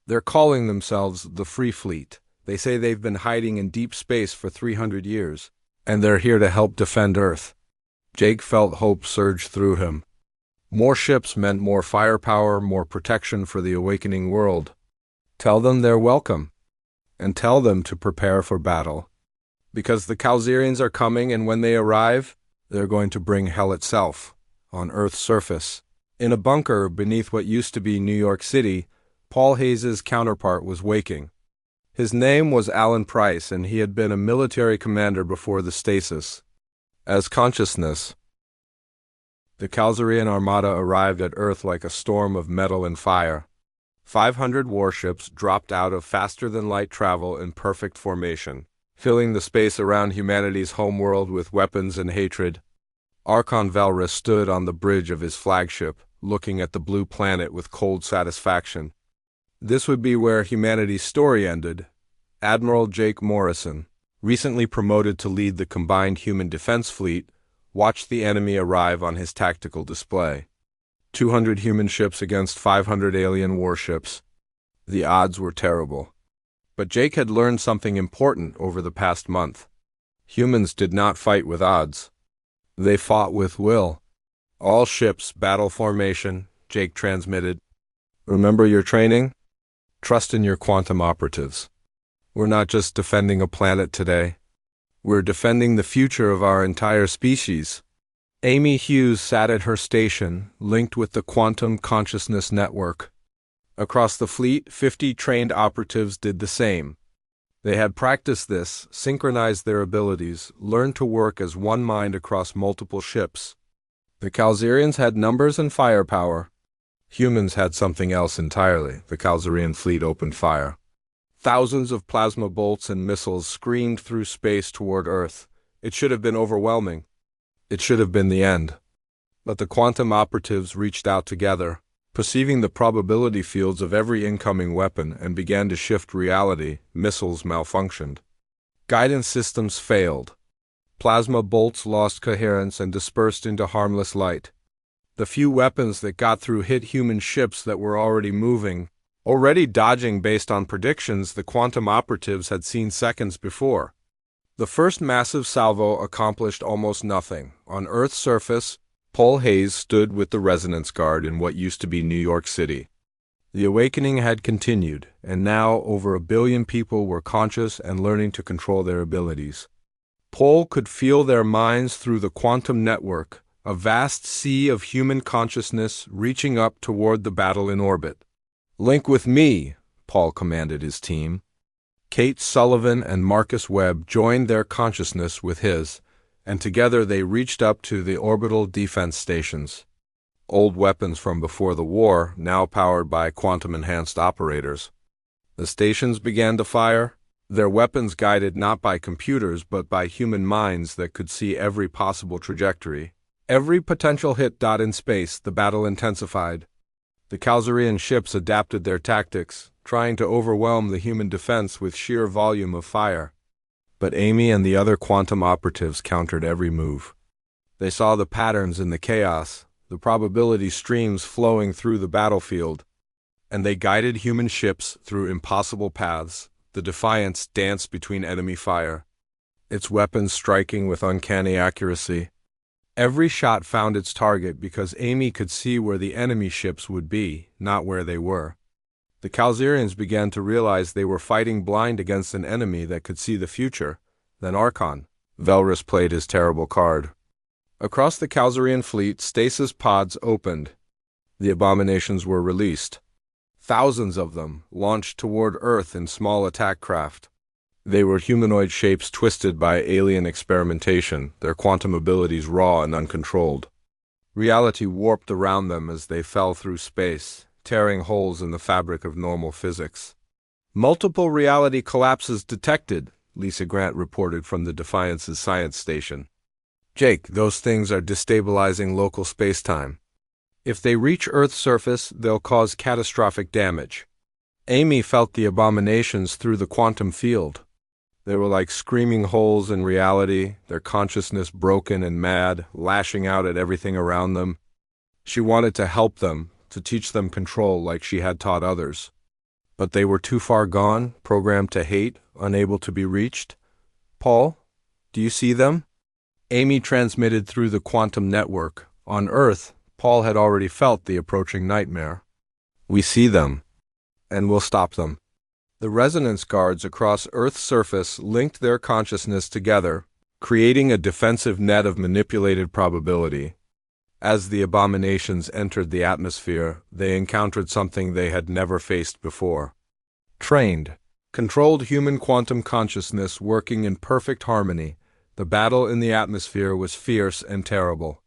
They're calling themselves the Free Fleet. They say they've been hiding in deep space for 300 years, and they're here to help defend Earth." Jake felt hope surge through him. More ships meant more firepower, more protection for the awakening world. Tell them they're welcome, and tell them to prepare for battle. Because the Calzarians are coming, and when they arrive, they're going to bring hell itself, on Earth's surface. In a bunker beneath what used to be New York City, Paul Hayes' counterpart was waking. His name was Alan Price, and he had been a military commander before the stasis. As consciousness, the Calzarian armada arrived at Earth like a storm of metal and fire. 500 warships dropped out of faster-than-light travel in perfect formation, filling the space around humanity's homeworld with weapons and hatred. Archon Valrus stood on the bridge of his flagship, looking at the blue planet with cold satisfaction. This would be where humanity's story ended. Admiral Jake Morrison, recently promoted to lead the combined human defense fleet, watched the enemy arrive on his tactical display. 200 human ships against 500 alien warships. The odds were terrible. But Jake had learned something important over the past month. Humans did not fight with odds. They fought with will. "All ships, battle formation," Jake transmitted. "Remember your training? Trust in your quantum operatives. We're not just defending a planet today. We're defending the future of our entire species." Amy Hughes sat at her station, linked with the Quantum Consciousness Network. Across the fleet, 50 trained operatives did the same. They had practiced this, synchronized their abilities, learned to work as one mind across multiple ships. The Calzarians had numbers and firepower. Humans had something else entirely. The Calzarian fleet opened fire. Thousands of plasma bolts and missiles screamed through space toward Earth. It should have been overwhelming. It should have been the end. But the quantum operatives reached out together, perceiving the probability fields of every incoming weapon, and began to shift reality. Missiles malfunctioned. Guidance systems failed. Plasma bolts lost coherence and dispersed into harmless light. The few weapons that got through hit human ships that were already moving, already dodging based on predictions the quantum operatives had seen seconds before. The first massive salvo accomplished almost nothing. On Earth's surface, Paul Hayes stood with the Resonance Guard in what used to be New York City. The awakening had continued, and now over 1 billion people were conscious and learning to control their abilities. Paul could feel their minds through the quantum network, a vast sea of human consciousness reaching up toward the battle in orbit. "Link with me," Paul commanded his team. Kate Sullivan and Marcus Webb joined their consciousness with his, and together they reached up to the orbital defense stations. old weapons from before the war, now powered by quantum-enhanced operators. The stations began to fire, their weapons guided not by computers but by human minds that could see every possible trajectory. Every potential hit. In space, the battle intensified. The Calzarian ships adapted their tactics, trying to overwhelm the human defense with sheer volume of fire. But Amy and the other quantum operatives countered every move. They saw the patterns in the chaos, the probability streams flowing through the battlefield, and they guided human ships through impossible paths. The Defiance danced between enemy fire, its weapons striking with uncanny accuracy. Every shot found its target because Amy could see where the enemy ships would be, not where they were. The Calzarians began to realize they were fighting blind against an enemy that could see the future. Then Archon. Velrus played his terrible card. Across the Calzarian fleet, stasis pods opened. The abominations were released. Thousands of them launched toward Earth in small attack craft. They were humanoid shapes twisted by alien experimentation, their quantum abilities raw and uncontrolled. Reality warped around them as they fell through space, tearing holes in the fabric of normal physics. Multiple reality collapses detected, Lisa Grant reported from the Defiance's science station. Jake, those things are destabilizing local spacetime. If they reach Earth's surface, they'll cause catastrophic damage. Amy felt the abominations through the quantum field. They were like screaming holes in reality, their consciousness broken and mad, lashing out at everything around them. She wanted to help them, to teach them control like she had taught others. But they were too far gone, programmed to hate, unable to be reached. Paul, do you see them? Amy transmitted through the quantum network. On Earth, Paul had already felt the approaching nightmare. We see them, and we'll stop them. The resonance guards across Earth's surface linked their consciousness together, creating a defensive net of manipulated probability. As the abominations entered the atmosphere, they encountered something they had never faced before. Trained, controlled human quantum consciousness working in perfect harmony, the battle in the atmosphere was fierce and terrible.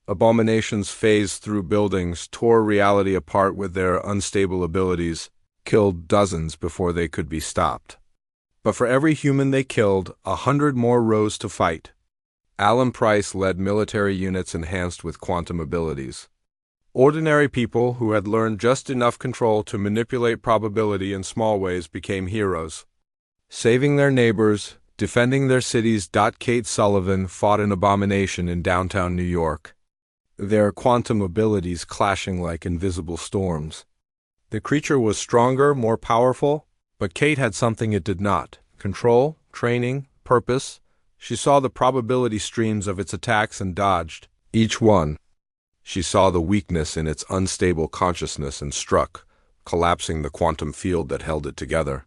Abominations phased through buildings, tore reality apart with their unstable abilities, killed dozens before they could be stopped. But for every human they killed, 100 more rose to fight. Alan Price led military units enhanced with quantum abilities. Ordinary people who had learned just enough control to manipulate probability in small ways became heroes. Saving their neighbors, defending their cities. Kate Sullivan fought an abomination in downtown New York, their quantum abilities clashing like invisible storms. The creature was stronger, more powerful, but Kate had something it did not: control, training, purpose. She saw the probability streams of its attacks and dodged each one. She saw the weakness in its unstable consciousness and struck, collapsing the quantum field that held it together.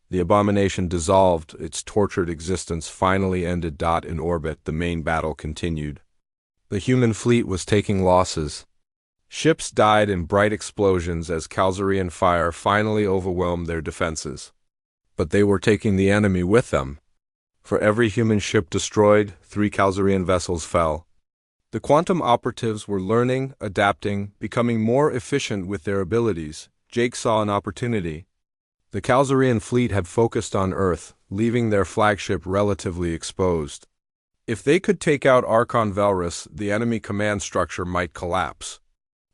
The abomination dissolved, its tortured existence finally ended. In orbit, the main battle continued. The human fleet was taking losses. Ships died in bright explosions as Calzarian fire finally overwhelmed their defenses. But they were taking the enemy with them. For every human ship destroyed, 3 Calzarian vessels fell. The quantum operatives were learning, adapting, becoming more efficient with their abilities. Jake saw an opportunity. The Calzarian fleet had focused on Earth, leaving their flagship relatively exposed. If they could take out Archon Velrus, the enemy command structure might collapse.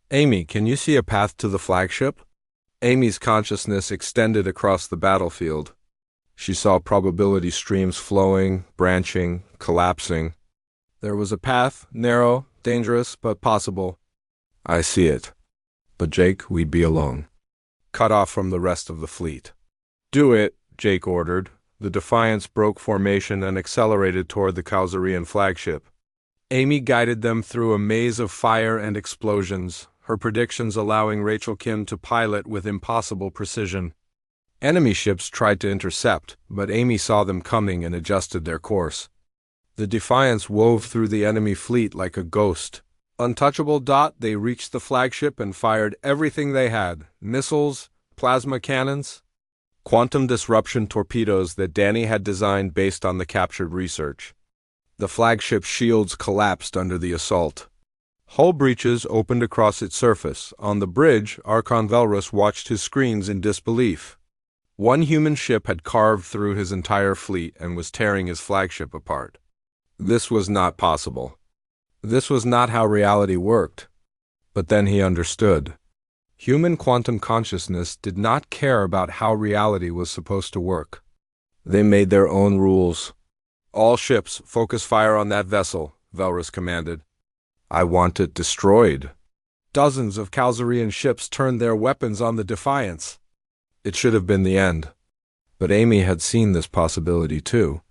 Amy, can you see a path to the flagship? Amy's consciousness extended across the battlefield. She saw probability streams flowing, branching, collapsing. There was a path, narrow, dangerous, but possible. I see it. But Jake, we'd be alone, cut off from the rest of the fleet. Do it, Jake ordered. The Defiance broke formation and accelerated toward the Calzarian flagship. Amy guided them through a maze of fire and explosions, her predictions allowing Rachel Kim to pilot with impossible precision. Enemy ships tried to intercept, but Amy saw them coming and adjusted their course. The Defiance wove through the enemy fleet like a ghost. Untouchable. They reached the flagship and fired everything they had: missiles, plasma cannons, quantum disruption torpedoes that Danny had designed based on the captured research. The flagship's shields collapsed under the assault. Hull breaches opened across its surface. On the bridge, Archon Velrus watched his screens in disbelief. One human ship had carved through his entire fleet and was tearing his flagship apart. This was not possible. This was not how reality worked. But then he understood. Human quantum consciousness did not care about how reality was supposed to work. They made their own rules. All ships, focus fire on that vessel, Velrus commanded. I want it destroyed. Dozens of Kalzarian ships turned their weapons on the Defiance. It should have been the end. But Amy had seen this possibility too.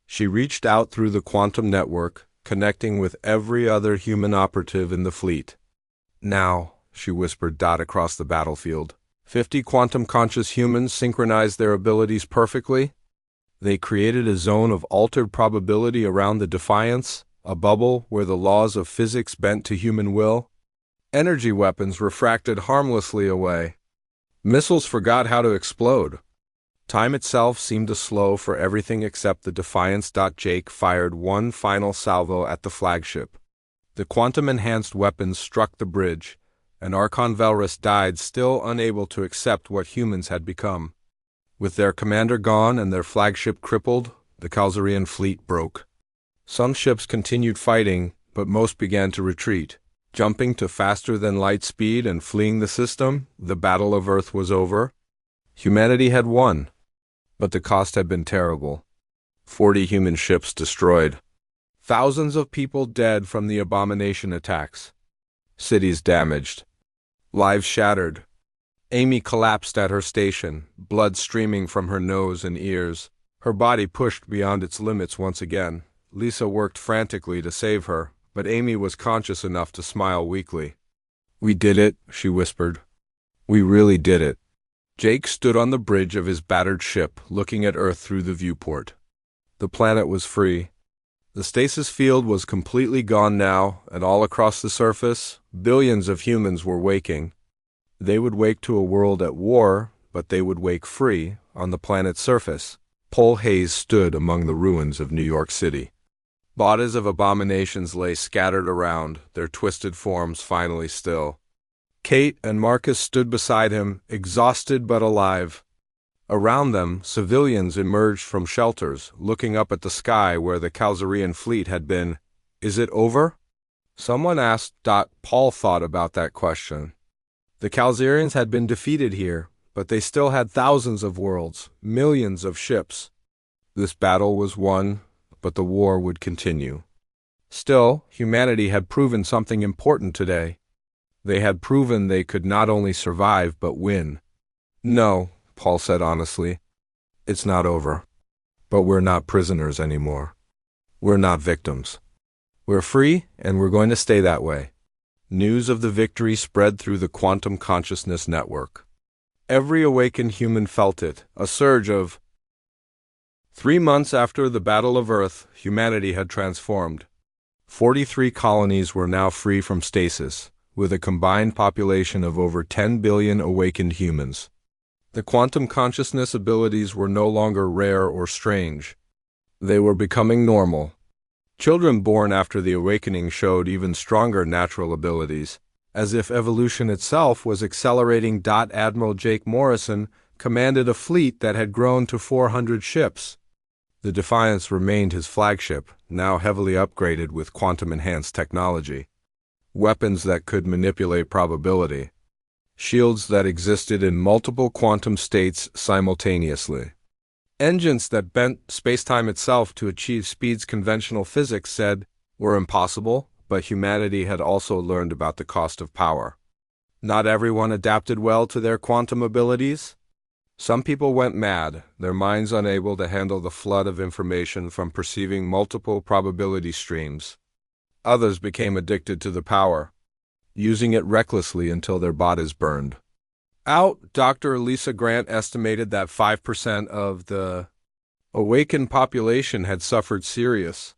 She reached out through the quantum network, connecting with every other human operative in the fleet. Now, she whispered across the battlefield. 50 quantum-conscious humans synchronized their abilities perfectly. They created a zone of altered probability around the Defiance, a bubble where the laws of physics bent to human will. Energy weapons refracted harmlessly away. Missiles forgot how to explode. Time itself seemed to slow for everything except the Defiance. Jake fired one final salvo at the flagship. The quantum-enhanced weapons struck the bridge, and Archon Velrus died, still unable to accept what humans had become. With their commander gone and their flagship crippled, the Kalzarian fleet broke. Some ships continued fighting, but most began to retreat. Jumping to faster-than-light speed and fleeing the system, the Battle of Earth was over. Humanity had won, but the cost had been terrible. 40 human ships destroyed. Thousands of people dead from the abomination attacks. Cities damaged. Lives shattered. Amy collapsed at her station, blood streaming from her nose and ears. Her body pushed beyond its limits once again. Lisa worked frantically to save her, but Amy was conscious enough to smile weakly. We did it, she whispered. We really did it. Jake stood on the bridge of his battered ship, looking at Earth through the viewport. The planet was free. The stasis field was completely gone now, and all across the surface, billions of humans were waking. They would wake to a world at war, but they would wake free on the planet's surface. Pole haze stood among the ruins of New York City. Bodies of abominations lay scattered around, their twisted forms finally still. Kate and Marcus stood beside him, exhausted but alive. Around them, civilians emerged from shelters, looking up at the sky where the Kalzarian fleet had been. Is it over? Someone asked. Paul thought about that question. The Kalzarians had been defeated here, but they still had thousands of worlds, millions of ships. This battle was won, but the war would continue. Still, humanity had proven something important today. They had proven they could not only survive but win. No, Paul said honestly, it's not over. But we're not prisoners anymore. We're not victims. We're free, and we're going to stay that way. News of the victory spread through the quantum consciousness network. Every awakened human felt it, a surge of... 3 months after the Battle of Earth, humanity had transformed. 43 colonies were now free from stasis, with a combined population of over 10 billion awakened humans. The quantum consciousness abilities were no longer rare or strange. They were becoming normal. Children born after the awakening showed even stronger natural abilities, as if evolution itself was accelerating. Admiral Jake Morrison commanded a fleet that had grown to 400 ships. The Defiance remained his flagship, now heavily upgraded with quantum-enhanced technology. Weapons that could manipulate probability. Shields that existed in multiple quantum states simultaneously. Engines that bent space-time itself to achieve speeds conventional physics said were impossible, but humanity had also learned about the cost of power. Not everyone adapted well to their quantum abilities. Some people went mad, their minds unable to handle the flood of information from perceiving multiple probability streams. Others became addicted to the power, using it recklessly until their bodies burned out. Dr. Lisa Grant estimated that 5% of the awakened population had suffered serious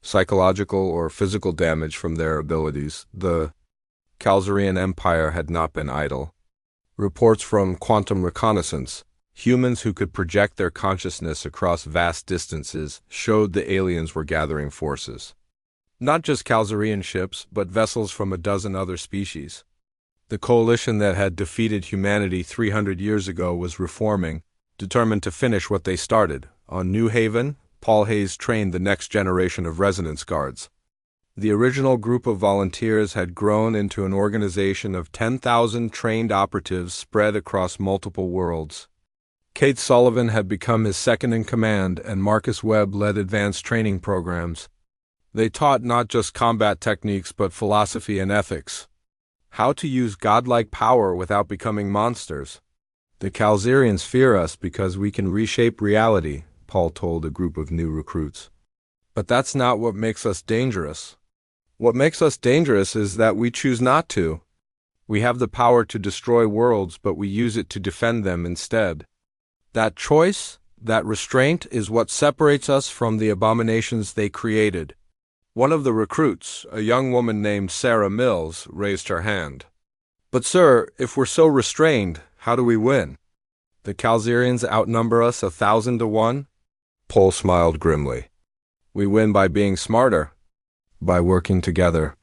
psychological or physical damage from their abilities. The Kalzarian Empire had not been idle. Reports from quantum reconnaissance, humans who could project their consciousness across vast distances, showed the aliens were gathering forces. Not just Calzarian ships, but vessels from a dozen other species. The coalition that had defeated humanity 300 years ago was reforming, determined to finish what they started. On New Haven, Paul Hayes trained the next generation of Resonance Guards. The original group of volunteers had grown into an organization of 10,000 trained operatives spread across multiple worlds. Kate Sullivan had become his second-in-command, and Marcus Webb led advanced training programs. They taught not just combat techniques but philosophy and ethics. How to use godlike power without becoming monsters. The Calzarians fear us because we can reshape reality, Paul told a group of new recruits. But that's not what makes us dangerous. What makes us dangerous is that we choose not to. We have the power to destroy worlds, but we use it to defend them instead. That choice, that restraint, is what separates us from the abominations they created. One of the recruits, a young woman named Sarah Mills, raised her hand. But sir, if we're so restrained, how do we win? The Calzarians outnumber us 1,000 to 1? Paul smiled grimly. We win by being smarter, by working together,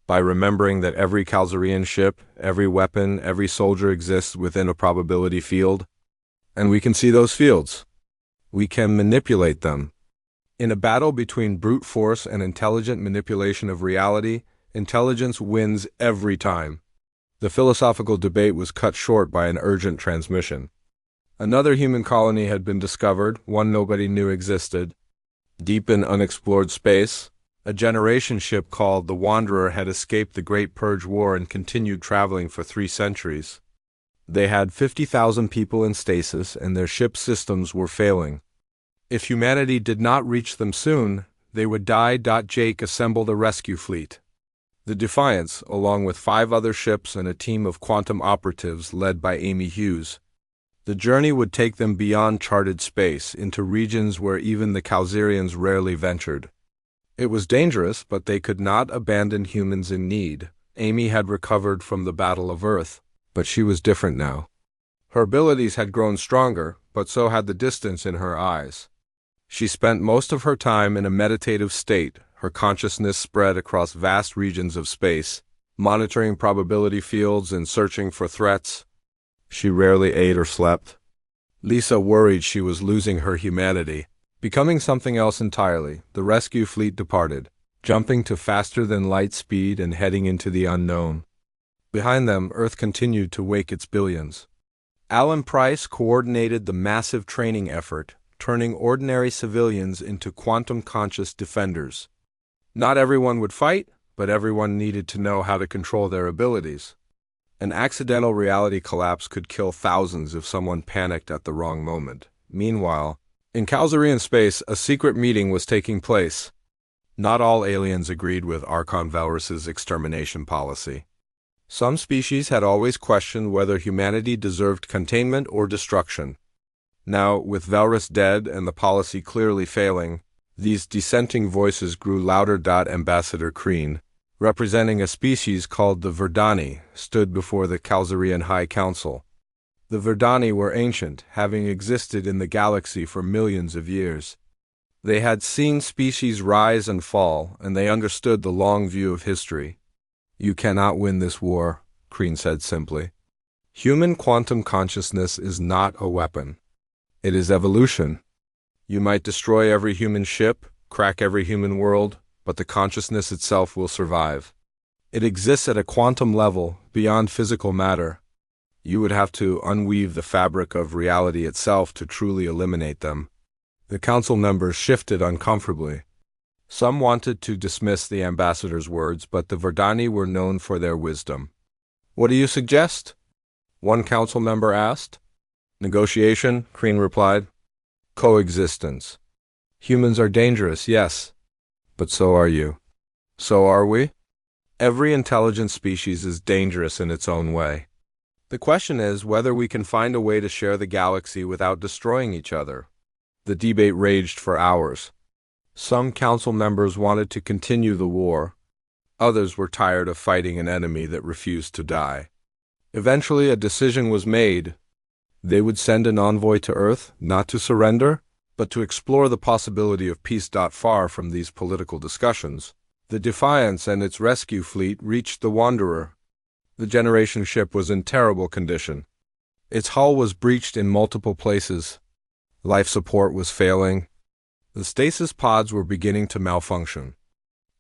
by remembering that every Calzarian ship, every weapon, every soldier exists within a probability field. And we can see those fields. We can manipulate them. In a battle between brute force and intelligent manipulation of reality, intelligence wins every time. The philosophical debate was cut short by an urgent transmission. Another human colony had been discovered, one nobody knew existed. Deep in unexplored space, a generation ship called the Wanderer had escaped the Great Purge War and continued traveling for 3 centuries. They had 50,000 people in stasis, and their ship systems were failing. If humanity did not reach them soon, they would die. Jake assembled a rescue fleet. The Defiance, along with 5 other ships and a team of quantum operatives led by Amy Hughes. The journey would take them beyond charted space, into regions where even the Calzarians rarely ventured. It was dangerous, but they could not abandon humans in need. Amy had recovered from the Battle of Earth, but she was different now. Her abilities had grown stronger, but so had the distance in her eyes. She spent most of her time in a meditative state, her consciousness spread across vast regions of space, monitoring probability fields and searching for threats. She rarely ate or slept. Lisa worried she was losing her humanity, becoming something else entirely. The rescue fleet departed, jumping to faster-than-light speed and heading into the unknown. Behind them, Earth continued to wake its billions. Alan Price coordinated the massive training effort, turning ordinary civilians into quantum-conscious defenders. Not everyone would fight, but everyone needed to know how to control their abilities. An accidental reality collapse could kill thousands if someone panicked at the wrong moment. Meanwhile, in Calzarian space, a secret meeting was taking place. Not all aliens agreed with Archon Valrus's extermination policy. Some species had always questioned whether humanity deserved containment or destruction. Now, with Valrus dead and the policy clearly failing, these dissenting voices grew louder. Ambassador Kreen, representing a species called the Verdani, stood before the Calzarian High Council. The Verdani were ancient, having existed in the galaxy for millions of years. They had seen species rise and fall, and they understood the long view of history. You cannot win this war, Kreen said simply. Human quantum consciousness is not a weapon. It is evolution. You might destroy every human ship, crack every human world, but the consciousness itself will survive. It exists at a quantum level, beyond physical matter. You would have to unweave the fabric of reality itself to truly eliminate them. The council members shifted uncomfortably. Some wanted to dismiss the ambassador's words, but the Verdani were known for their wisdom. What do you suggest? One council member asked. Negotiation, Kreen replied. Coexistence. Humans are dangerous, yes, but so are you. So are we? Every intelligent species is dangerous in its own way. The question is whether we can find a way to share the galaxy without destroying each other. The debate raged for hours. Some council members wanted to continue the war. Others were tired of fighting an enemy that refused to die. Eventually, a decision was made. They would send an envoy to Earth, not to surrender, but to explore the possibility of peace. Far from these political discussions, The Defiance and its rescue fleet reached the Wanderer. The Generation ship was in terrible condition. Its hull was breached in multiple places. Life support was failing. The stasis pods were beginning to malfunction.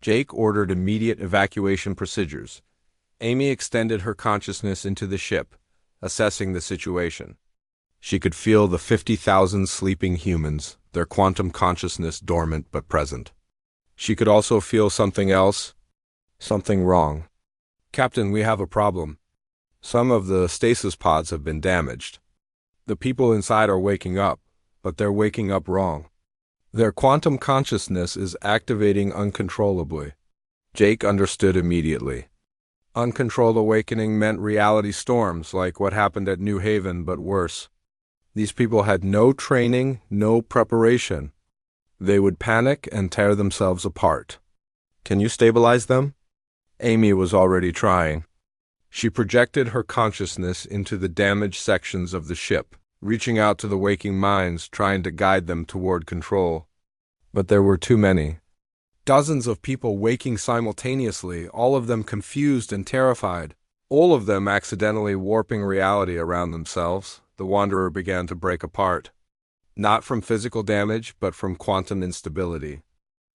Jake ordered immediate evacuation procedures. Amy extended her consciousness into the ship, assessing the situation. She could feel the 50,000 sleeping humans, their quantum consciousness dormant but present. She could also feel something else, something wrong. "Captain, we have a problem. Some of the stasis pods have been damaged. The people inside are waking up, but they're waking up wrong. Their quantum consciousness is activating uncontrollably." Jake understood immediately. Uncontrolled awakening meant reality storms like what happened at New Haven, but worse. These people had no training, no preparation. They would panic and tear themselves apart. "Can you stabilize them?" Amy was already trying. She projected her consciousness into the damaged sections of the ship, reaching out to the waking minds, trying to guide them toward control. But there were too many. Dozens of people waking simultaneously, all of them confused and terrified, all of them accidentally warping reality around themselves. The Wanderer began to break apart. Not from physical damage, but from quantum instability.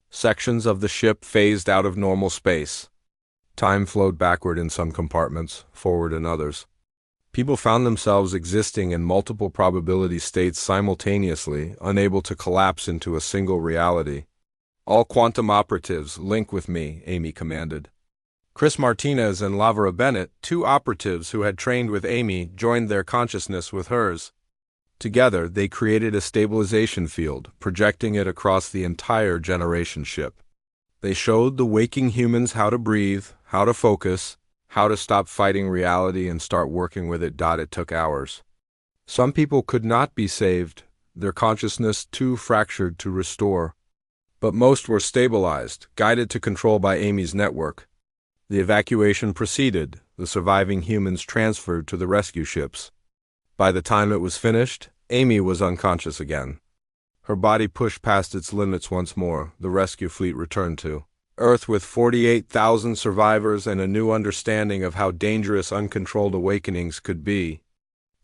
Sections of the ship phased out of normal space. Time flowed backward in some compartments, forward in others. People found themselves existing in multiple probability states simultaneously, unable to collapse into a single reality. "All quantum operatives, link with me," Amy commanded. Chris Martinez and Lavera Bennett, two operatives who had trained with Amy, joined their consciousness with hers. Together, they created a stabilization field, projecting it across the entire Generation ship. They showed the waking humans how to breathe, how to focus, how to stop fighting reality and start working with it. It took hours. Some people could not be saved, their consciousness too fractured to restore. But most were stabilized, guided to control by Amy's network. The evacuation proceeded, the surviving humans transferred to the rescue ships. By the time it was finished, Amy was unconscious again. Her body pushed past its limits once more. The rescue fleet returned to Earth with 48,000 survivors and a new understanding of how dangerous uncontrolled awakenings could be.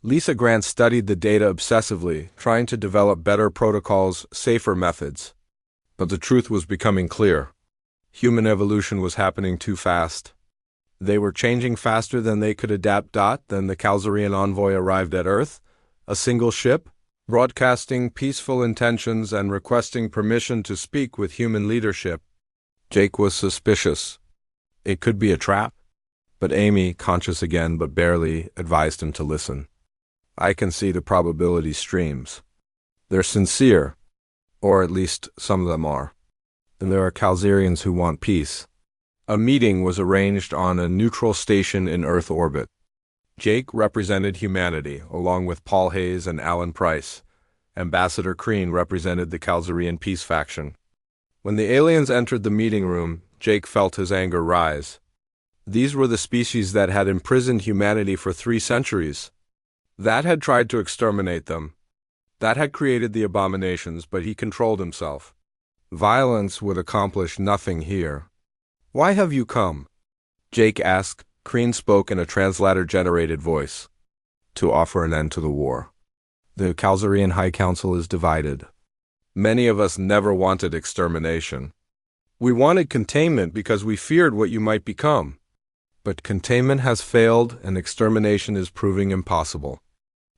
Lisa Grant studied the data obsessively, trying to develop better protocols, safer methods. But the truth was becoming clear. Human evolution was happening too fast. They were changing faster than they could adapt. Then the Calzarian envoy arrived at Earth, a single ship, broadcasting peaceful intentions and requesting permission to speak with human leadership. Jake was suspicious. It could be a trap. But Amy, conscious again but barely, advised him to listen. "I can see the probability streams. They're sincere, or at least some of them are. And there are Calzarians who want peace." A meeting was arranged on a neutral station in Earth orbit. Jake represented humanity, along with Paul Hayes and Alan Price. Ambassador Crean represented the Calzarian peace faction. When the aliens entered the meeting room, Jake felt his anger rise. These were the species that had imprisoned humanity for 3 centuries. That had tried to exterminate them. That had created the abominations, but he controlled himself. Violence would accomplish nothing here. "Why have you come?" Jake asked. Crean spoke in a translator-generated voice. "To offer an end to the war. The Calzarian High Council is divided. Many of us never wanted extermination. We wanted containment because we feared what you might become. But containment has failed and extermination is proving impossible.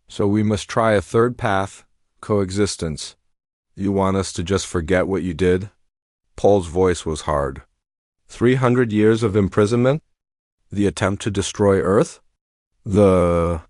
So we must try a third path, coexistence. You want us to just forget what you did?" Paul's voice was hard. 300 years of imprisonment? The attempt to destroy Earth? The